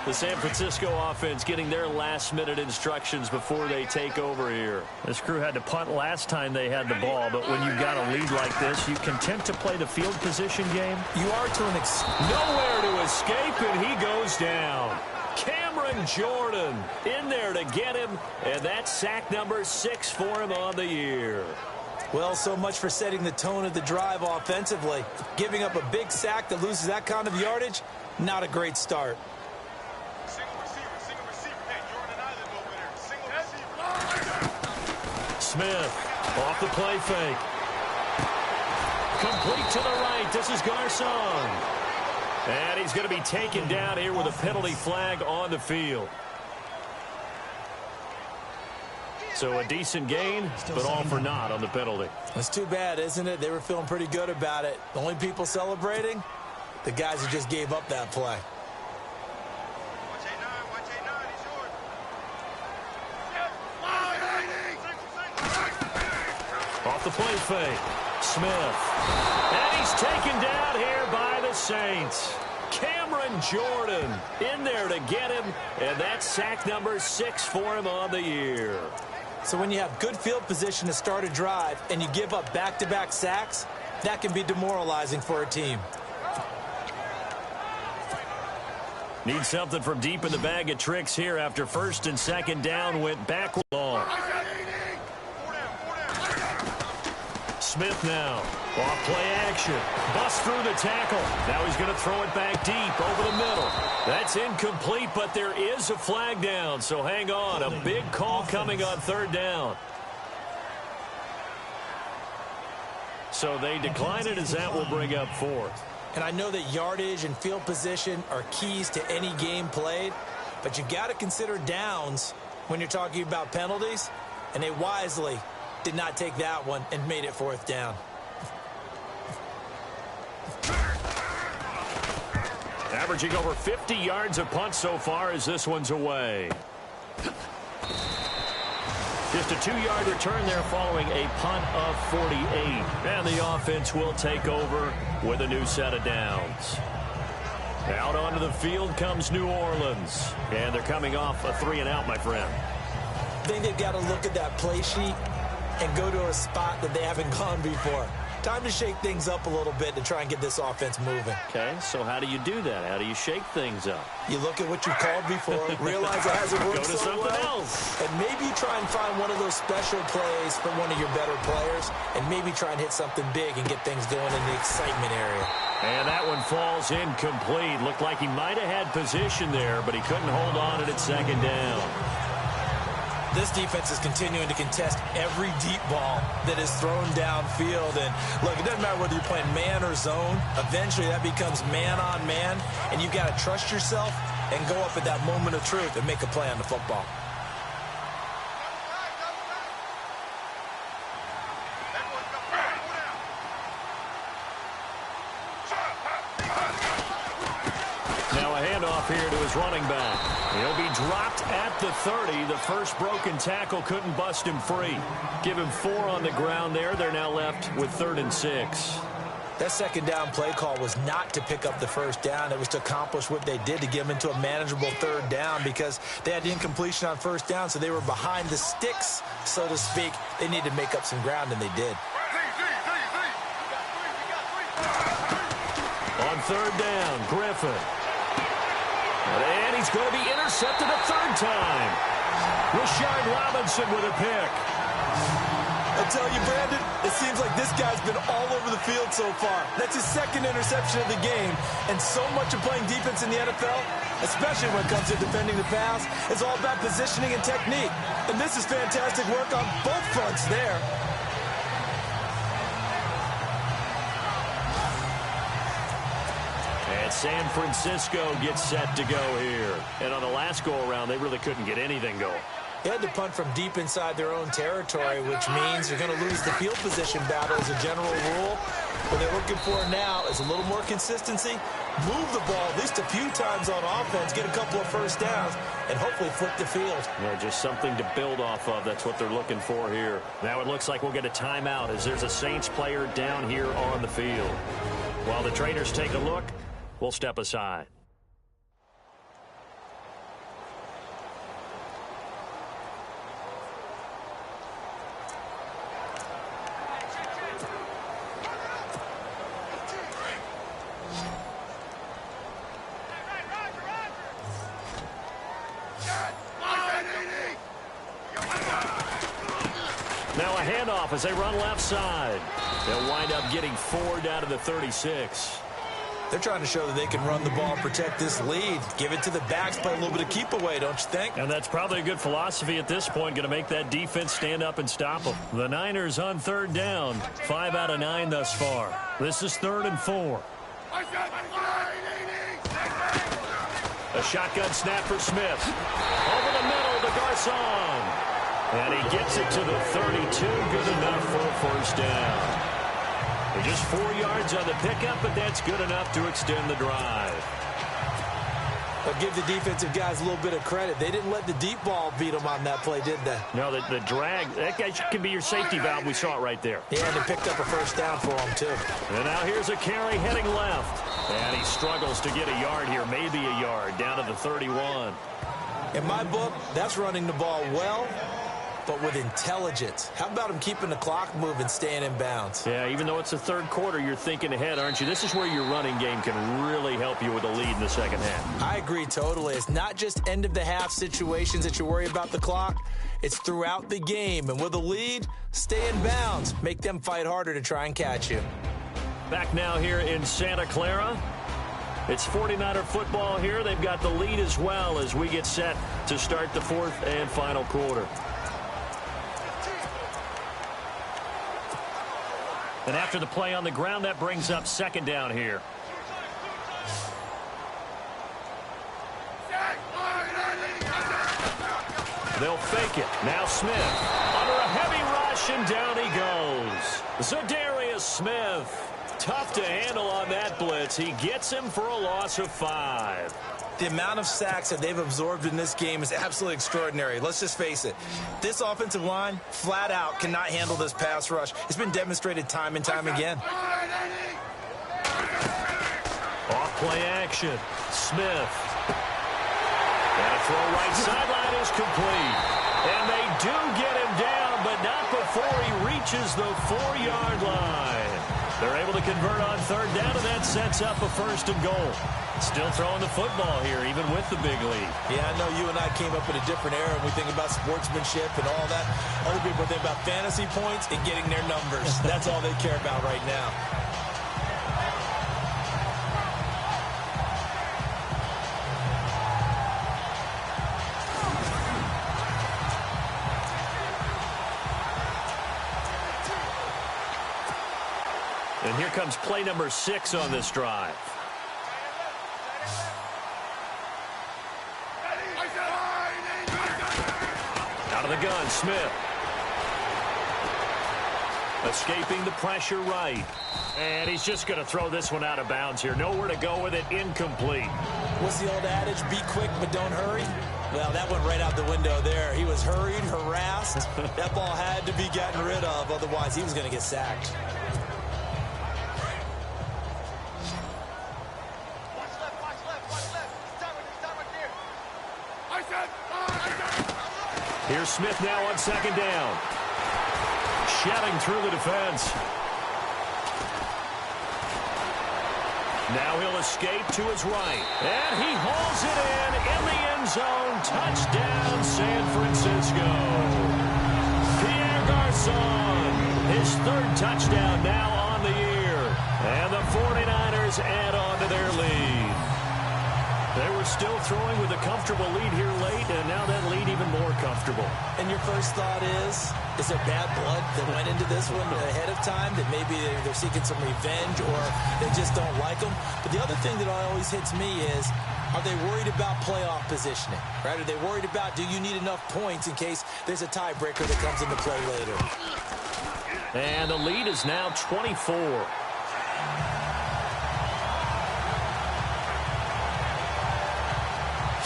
The San Francisco offense getting their last-minute instructions before they take over here. This crew had to punt last time they had the ball, but when you've got a lead like this, you content to play the field position game? You are to an nowhere to escape, and he goes down. Cameron Jordan in there to get him, and that's sack number 6 for him on the year. Well, so much for setting the tone of the drive offensively. Giving up a big sack that loses that kind of yardage, not a great start. Smith off the play fake. Complete to the right. This is Garcon. And he's going to be taken down here with a penalty flag on the field. So a decent gain, but all for naught on the penalty. It's too bad, isn't it? They were feeling pretty good about it. The only people celebrating, the guys who just gave up that play. Off the play fake, Smith. And he's taken down here by the Saints. Cameron Jordan in there to get him, and that's sack number 6 for him on the year. So when you have good field position to start a drive and you give up back-to-back sacks, that can be demoralizing for a team. Need something from deep in the bag of tricks here after first and second down went backward long. Smith now. Off play action. Bust through the tackle. Now he's going to throw it back deep over the middle. That's incomplete, but there is a flag down, so hang on. A big call coming on third down. So they decline it as that will bring up fourth. And I know that yardage and field position are keys to any game played, but you got to consider downs when you're talking about penalties, and they wisely did not take that one and made it fourth down. Averaging over 50 yards a punt so far as this one's away. Just a 2-yard return there following a punt of 48. And the offense will take over with a new set of downs. Out onto the field comes New Orleans. And they're coming off a 3-and-out, my friend. I think they've got to look at that play sheet and go to a spot that they haven't gone before. Time to shake things up a little bit to try and get this offense moving. Okay, so how do you do that? How do you shake things up? You look at what you called before, realize it hasn't worked Go to so something well, else. and maybe try and find one of those special plays from one of your better players, and maybe try and hit something big and get things going in the excitement area. And that one falls incomplete. Looked like he might have had position there, but he couldn't hold on at second down. This defense is continuing to contest every deep ball that is thrown downfield. And, look, it doesn't matter whether you're playing man or zone. Eventually, that becomes man-on-man, and you've got to trust yourself and go up at that moment of truth and make a play on the football. Now a handoff here to his running back. He'll be dropped at the 30. The first broken tackle couldn't bust him free. Give him 4 on the ground there. They're now left with 3rd and 6. That second down play call was not to pick up the first down. It was to accomplish what they did to get them into a manageable 3rd down because they had the incompletion on first down, so they were behind the sticks, so to speak. They needed to make up some ground, and they did. On 3rd down, Griffin. And he's going to be intercepted a 3rd time. Rashard Robinson with a pick. I tell you, Brandon, it seems like this guy's been all over the field so far. That's his 2nd interception of the game. And so much of playing defense in the NFL, especially when it comes to defending the pass, is all about positioning and technique. And this is fantastic work on both fronts there. And San Francisco gets set to go here. And on the last go-around, they really couldn't get anything going. They had to punt from deep inside their own territory, which means you're going to lose the field position battle as a general rule. What they're looking for now is a little more consistency, move the ball at least a few times on offense, get a couple of first downs, and hopefully flip the field. Just something to build off of. That's what they're looking for here. Now it looks like we'll get a timeout as there's a Saints player down here on the field. While the trainers take a look, we'll step aside. Now a handoff as they run left side. They'll wind up getting 4 down to the 36. They're trying to show that they can run the ball and protect this lead. Give it to the backs, play a little bit of keep away, don't you think? And that's probably a good philosophy at this point, going to make that defense stand up and stop them. The Niners on 3rd down, 5 out of 9 thus far. This is 3rd and 4. A shotgun snap for Smith. Over the middle to Garcon. And he gets it to the 32. Good enough for a first down. Just 4 yards on the pickup, but that's good enough to extend the drive. But give the defensive guys a little bit of credit. They didn't let the deep ball beat them on that play, did they? No, the drag, that guy can be your safety valve. We saw it right there. Yeah, and they picked up a first down for him, too. And now here's a carry heading left. And he struggles to get a yard here, maybe a yard, down to the 31. In my book, that's running the ball well, but with intelligence. How about him keeping the clock moving, staying in bounds? Yeah, even though it's the third quarter, you're thinking ahead, aren't you? This is where your running game can really help you with a lead in the second half. I agree totally. It's not just end-of-the-half situations that you worry about the clock. It's throughout the game. And with a lead, stay in bounds. Make them fight harder to try and catch you. Back now here in Santa Clara. It's 49er football here. They've got the lead as well as we get set to start the fourth and final quarter. And after the play on the ground, that brings up second down here. They'll fake it. Now Smith under a heavy rush, and down he goes. Zadarius Smith. Tough to handle on that blitz. He gets him for a loss of 5. The amount of sacks that they've absorbed in this game is absolutely extraordinary. Let's just face it. This offensive line, flat out, cannot handle this pass rush. It's been demonstrated time and time again. Off play action. Smith. And a throw right sideline is complete. And they do get him down, but not before he reaches the 4-yard line. They're able to convert on third down, and that sets up a first and goal. Still throwing the football here, even with the big lead. Yeah, I know you and I came up in a different era, and we think about sportsmanship and all that. Other people think about fantasy points and getting their numbers. That's all they care about right now. And here comes play number 6 on this drive. Out of the gun, Smith. Escaping the pressure right. And he's just going to throw this one out of bounds here. Nowhere to go with it. Incomplete. What's the old adage? Be quick, but don't hurry. Well, that went right out the window there. He was hurried, harassed. That ball had to be gotten rid of. Otherwise, he was going to get sacked. Here's Smith now on second down. Shedding through the defense. Now he'll escape to his right. And he hauls it in the end zone. Touchdown, San Francisco. Pierre Garcon, his third touchdown now on the year. And the 49ers add on to their lead. They were still throwing with a comfortable lead here late, and now that lead even more comfortable. And your first thought is there bad blood that went into this one ahead of time, that maybe they're seeking some revenge or they just don't like them? But the other thing that always hits me is, are they worried about playoff positioning? Right? Are they worried about, do you need enough points in case there's a tiebreaker that comes into play later? And the lead is now 24.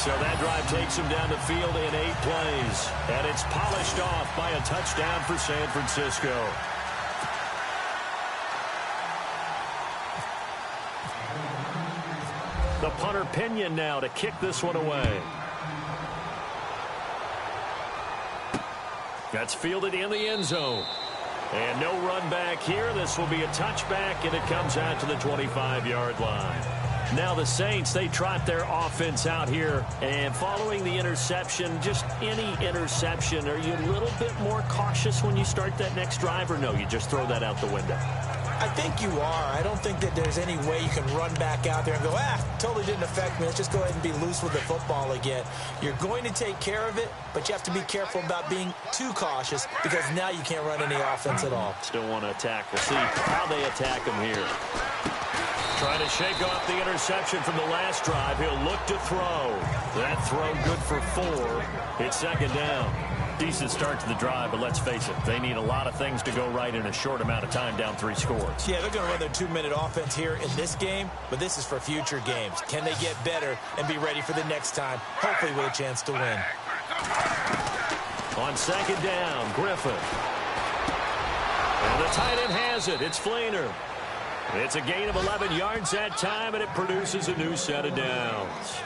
So that drive takes him down the field in 8 plays. And it's polished off by a touchdown for San Francisco. The punter Pinion now to kick this one away. That's fielded in the end zone. And no run back here. This will be a touchback, and it comes out to the 25-yard line. Now the Saints, they trot their offense out here, and following the interception, just any interception, are you a little bit more cautious when you start that next drive, or no, you just throw that out the window? I think you are. I don't think that there's any way you can run back out there and go, totally didn't affect me. Let's just go ahead and be loose with the football again. You're going to take care of it, but you have to be careful about being too cautious because now you can't run any offense at all. Still want to attack. We'll see how they attack them here. Trying to shake off the interception from the last drive. He'll look to throw. That throw good for 4. It's second down. Decent start to the drive, but let's face it, they need a lot of things to go right in a short amount of time, down 3 scores. Yeah, they're going to run their 2-minute offense here in this game, but this is for future games. Can they get better and be ready for the next time, hopefully with a chance to win? On second down, Griffin. And the tight end has it. It's Flainer. It's a gain of 11 yards that time, and it produces a new set of downs.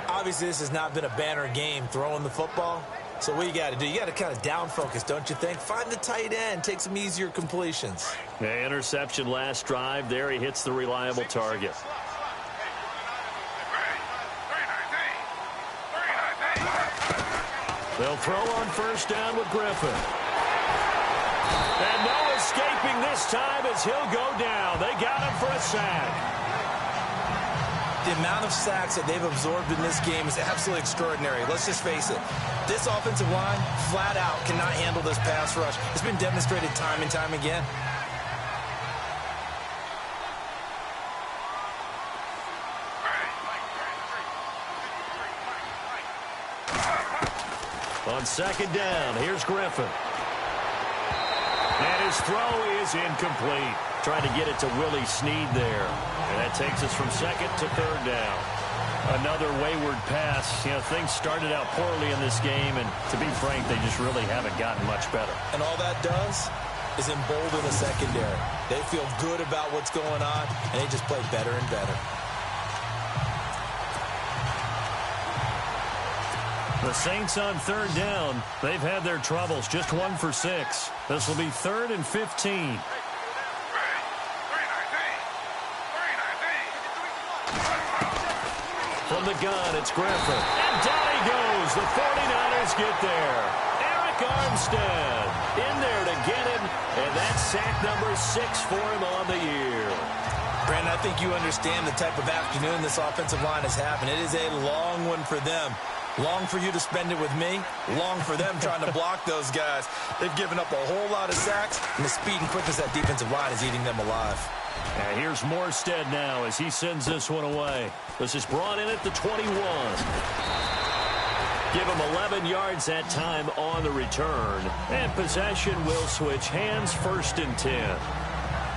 Obviously, this has not been a banner game throwing the football. So what you got to do, you got to kind of down focus, don't you think? Find the tight end, take some easier completions. The interception last drive. There he hits the reliable target. They'll throw on first down with Griffin. And no escaping this time as he'll go down. They got him for a sack. The amount of sacks that they've absorbed in this game is absolutely extraordinary. Let's just face it. This offensive line, flat out, cannot handle this pass rush. It's been demonstrated time and time again. On second down, here's Griffin. And his throw is incomplete. Trying to get it to Willie Snead there. And that takes us from second to third down. Another wayward pass. You know, things started out poorly in this game, and to be frank, they just really haven't gotten much better. And all that does is embolden the secondary. They feel good about what's going on, and they just play better and better. The Saints on third down. They've had their troubles. Just 1 for 6. This will be 3rd and 15. From the gun, it's Griffin. And down he goes. The 49ers get there. Eric Armstead in there to get him. And that's sack number 6 for him on the year. Brandon, I think you understand the type of afternoon this offensive line is having. It is a long one for them. Long for you to spend it with me. Long for them trying to block those guys. They've given up a whole lot of sacks, and the speed and quickness of that defensive line is eating them alive. And here's Morstead now as he sends this one away. This is brought in at the 21. Give him 11 yards that time on the return. And possession will switch hands, 1st and 10.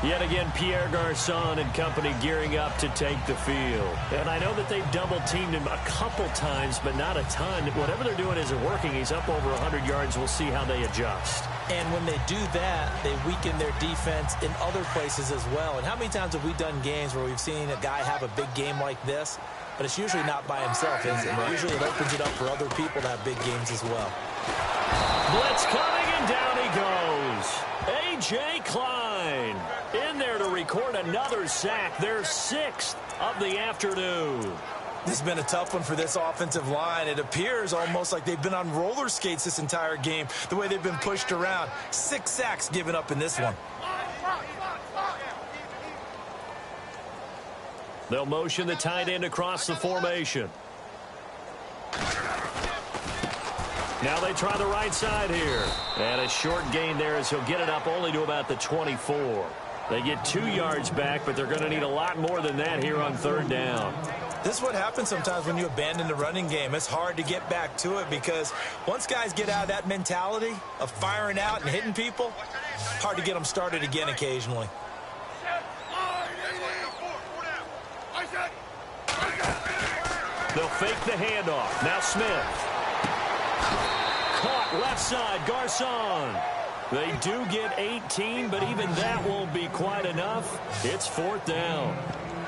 Yet again, Pierre Garçon and company gearing up to take the field. And I know that they've double-teamed him a couple times, but not a ton. Whatever they're doing isn't working. He's up over 100 yards. We'll see how they adjust. And when they do that, they weaken their defense in other places as well. And how many times have we done games where we've seen a guy have a big game like this, but it's usually not by himself, is it? Usually it opens it up for other people to have big games as well. Blitz coming, and down he goes. A.J. Klein in there to record another sack, their 6th of the afternoon. This has been a tough one for this offensive line. It appears almost like they've been on roller skates this entire game, the way they've been pushed around. 6 sacks given up in this one. They'll motion the tight end across the formation. Now they try the right side here. And a short gain there as he'll get it up only to about the 24. They get 2 yards back, but they're going to need a lot more than that here on third down. This is what happens sometimes when you abandon the running game. It's hard to get back to it because once guys get out of that mentality of firing out and hitting people, hard to get them started again occasionally. They'll fake the handoff. Now Smith. Caught left side, Garçon. They do get 18, but even that won't be quite enough. It's 4th down.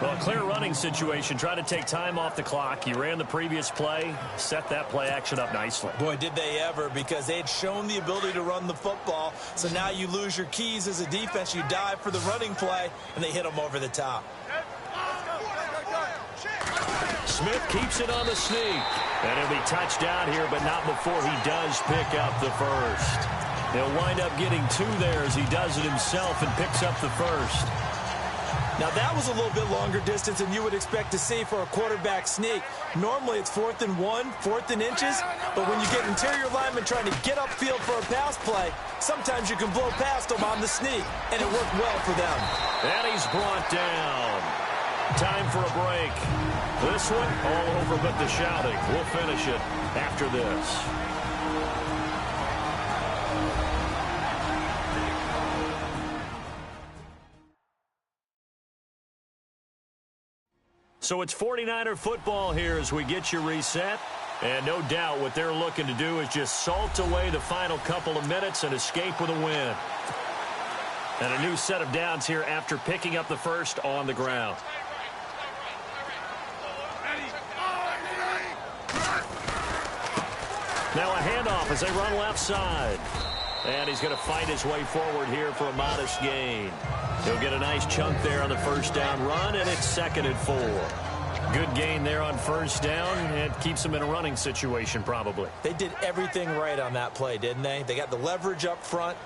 Well, a clear running situation. Try to take time off the clock. He ran the previous play, set that play action up nicely. Boy, did they ever, because they had shown the ability to run the football. So now you lose your keys as a defense. You dive for the running play, and they hit them over the top. Smith keeps it on the sneak. And he'll be touched down here, but not before he does pick up the first. He'll wind up getting 2 there as he does it himself and picks up the first. Now, that was a little bit longer distance than you would expect to see for a quarterback sneak. Normally, it's 4th and 1, 4th and inches. But when you get interior linemen trying to get upfield for a pass play, sometimes you can blow past them on the sneak, and it worked well for them. And he's brought down. Time for a break. This one, all over but the shouting. We'll finish it after this. So it's 49er football here as we get you reset. And no doubt what they're looking to do is just salt away the final couple of minutes and escape with a win. And a new set of downs here after picking up the first on the ground. Now a handoff as they run left side. And he's going to fight his way forward here for a modest gain. He'll get a nice chunk there on the first down run, and it's 2nd and 4. Good gain there on first down. It keeps them in a running situation probably. They did everything right on that play, didn't they? They got the leverage up front,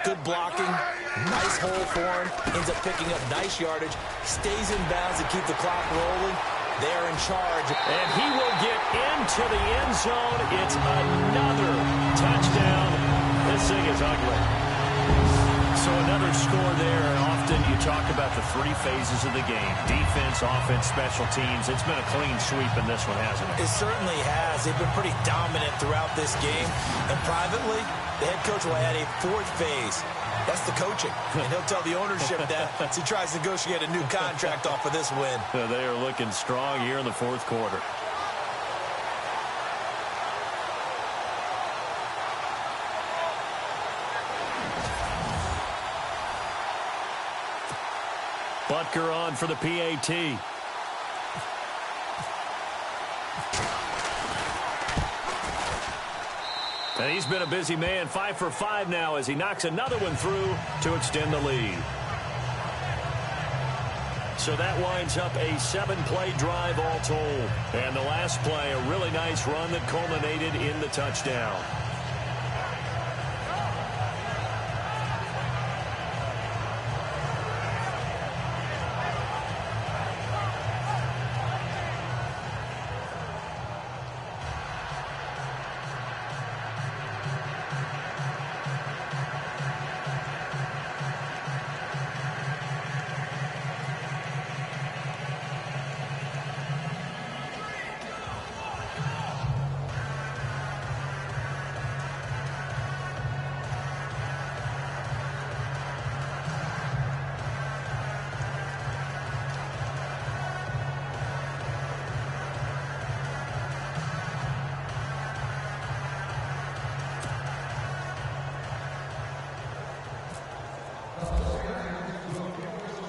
good blocking, nice hole for him, ends up picking up nice yardage, stays in bounds to keep the clock rolling. They're in charge. And he will get into the end zone. It's another touchdown. This thing is ugly. So another score there, and often you talk about the 3 phases of the game. Defense, offense, special teams. It's been a clean sweep in this one, hasn't it? It certainly has. They've been pretty dominant throughout this game. And privately, the head coach will add a 4th phase. That's the coaching. And he'll tell the ownership that as he tries to negotiate a new contract off of this win. They are looking strong here in the 4th quarter. Butker on for the PAT. And he's been a busy man, 5 for 5 now as he knocks another one through to extend the lead. So that winds up a 7-play drive all told. And the last play, a really nice run that culminated in the touchdown.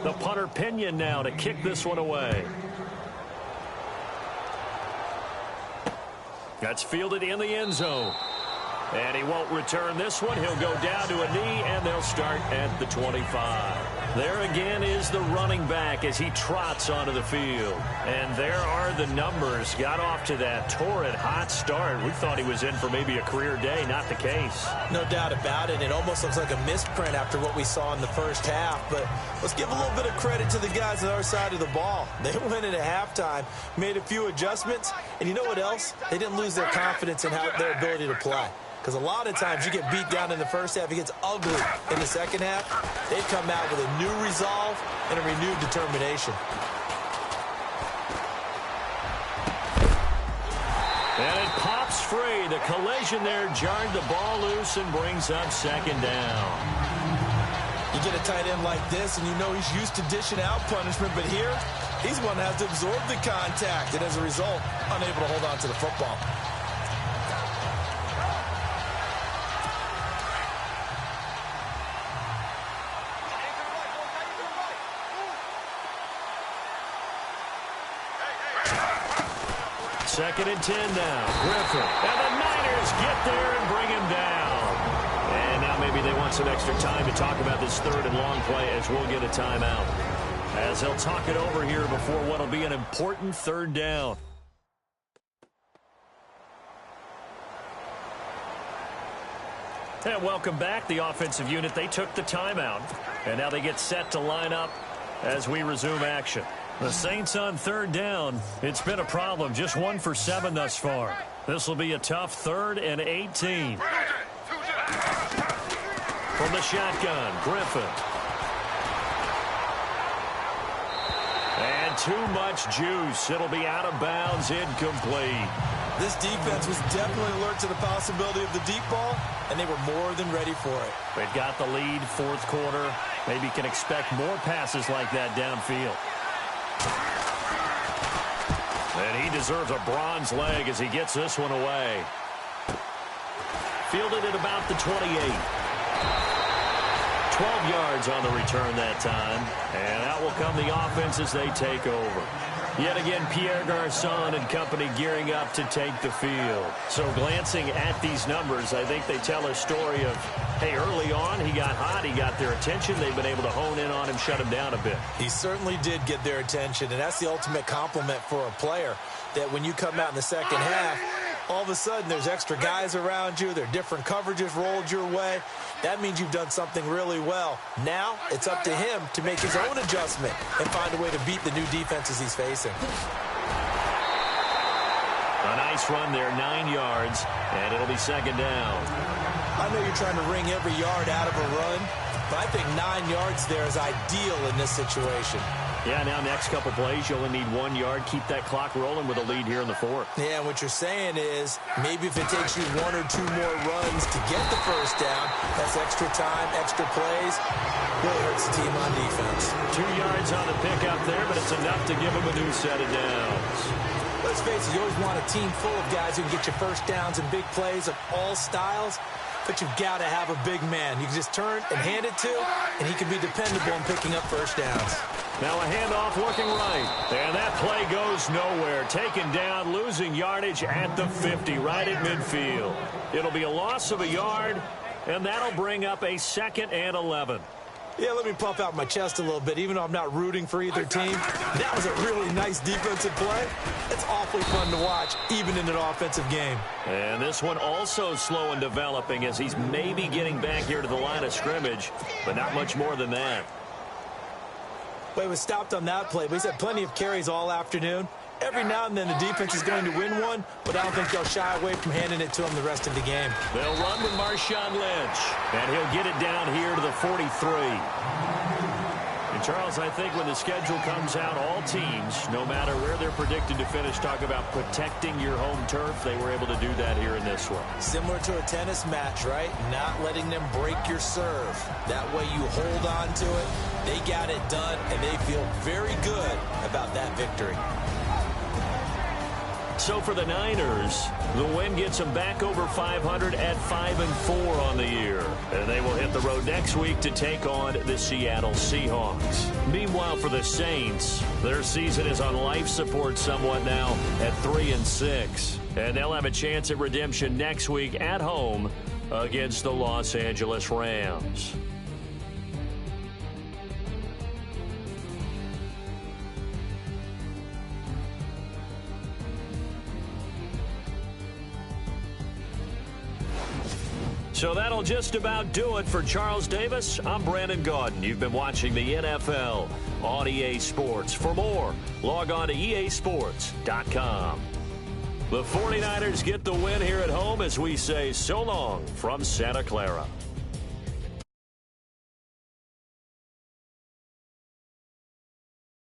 The punter Pinion now to kick this one away. That's fielded in the end zone. And he won't return this one. He'll go down to a knee, and they'll start at the 25. There again is the running back as he trots onto the field. And there are the numbers. Got off to that torrid hot start. We thought he was in for maybe a career day. Not the case. No doubt about it. It almost looks like a misprint after what we saw in the first half. But let's give a little bit of credit to the guys on our side of the ball. They went in at halftime, made a few adjustments. And you know what else? They didn't lose their confidence in their ability to play. Because a lot of times you get beat down in the first half, it gets ugly in the second half. They come out with a new resolve and a renewed determination. And it pops free. The collision there jarred the ball loose and brings up 2nd down. You get a tight end like this, and you know he's used to dishing out punishment, but here, he's one that has to absorb the contact, and as a result, unable to hold on to the football. Second and 10 now. Griffin. And the Niners get there and bring him down. And now maybe they want some extra time to talk about this 3rd and long play as we'll get a timeout. As they'll talk it over here before what will be an important 3rd down. And welcome back. The offensive unit, they took the timeout. And now they get set to line up as we resume action. The Saints on 3rd down. It's been a problem. Just 1 for 7 thus far. This will be a tough 3rd and 18. From the shotgun, Griffin. And had too much juice. It'll be out of bounds, incomplete. This defense was definitely alert to the possibility of the deep ball, and they were more than ready for it. They've got the lead, fourth quarter. Maybe can expect more passes like that downfield. And he deserves a bronze leg as he gets this one away. Fielded at about the 28. 12 yards on the return that time. And out will come the offense as they take over. Yet again, Pierre Garçon and company gearing up to take the field. So glancing at these numbers, I think they tell a story of, hey, early on he got hot, he got their attention. They've been able to hone in on him, shut him down a bit. He certainly did get their attention, and that's the ultimate compliment for a player, that when you come out in the second half, all of a sudden there's extra guys around you, there are different coverages rolled your way. That means you've done something really well. Now it's up to him to make his own adjustment and find a way to beat the new defenses he's facing. A nice run there, 9 yards, and it'll be second down. I know you're trying to wring every yard out of a run, but I think 9 yards there is ideal in this situation. Yeah, now next couple plays, you only need 1 yard. Keep that clock rolling with a lead here in the fourth. Yeah, and what you're saying is maybe if it takes you 1 or 2 more runs to get the first down, that's extra time, extra plays, really hurts the team on defense. 2 yards on the pickup there, but it's enough to give them a new set of downs. Let's face it, you always want a team full of guys who can get you first downs and big plays of all styles, but you've got to have a big man. You can just turn and hand it to, and he can be dependable in picking up first downs. Now a handoff looking right. And that play goes nowhere. Taken down, losing yardage at the 50, right at midfield. It'll be a loss of a yard, and that'll bring up a 2nd and 11. Yeah, let me puff out my chest a little bit, even though I'm not rooting for either team. That was a really nice defensive play. It's awfully fun to watch, even in an offensive game. And this one also slow and developing as he's maybe getting back here to the line of scrimmage, but not much more than that. Well, he was stopped on that play, but he's had plenty of carries all afternoon. Every now and then the defense is going to win one, but I don't think they'll shy away from handing it to him the rest of the game. They'll run with Marshawn Lynch, and he'll get it down here to the 43. And Charles, I think when the schedule comes out, all teams, no matter where they're predicted to finish, talk about protecting your home turf. They were able to do that here in this one. Similar to a tennis match, right? Not letting them break your serve. That way you hold on to it. They got it done, and they feel very good about that victory. So for the Niners, the win gets them back over 500 at 5-4 on the year. And they will hit the road next week to take on the Seattle Seahawks. Meanwhile, for the Saints, their season is on life support somewhat now at 3-6. And they'll have a chance at redemption next week at home against the Los Angeles Rams. So that'll just about do it for Charles Davis. I'm Brandon Gaudin. You've been watching the NFL on EA Sports. For more, log on to easports.com. The 49ers get the win here at home as we say so long from Santa Clara.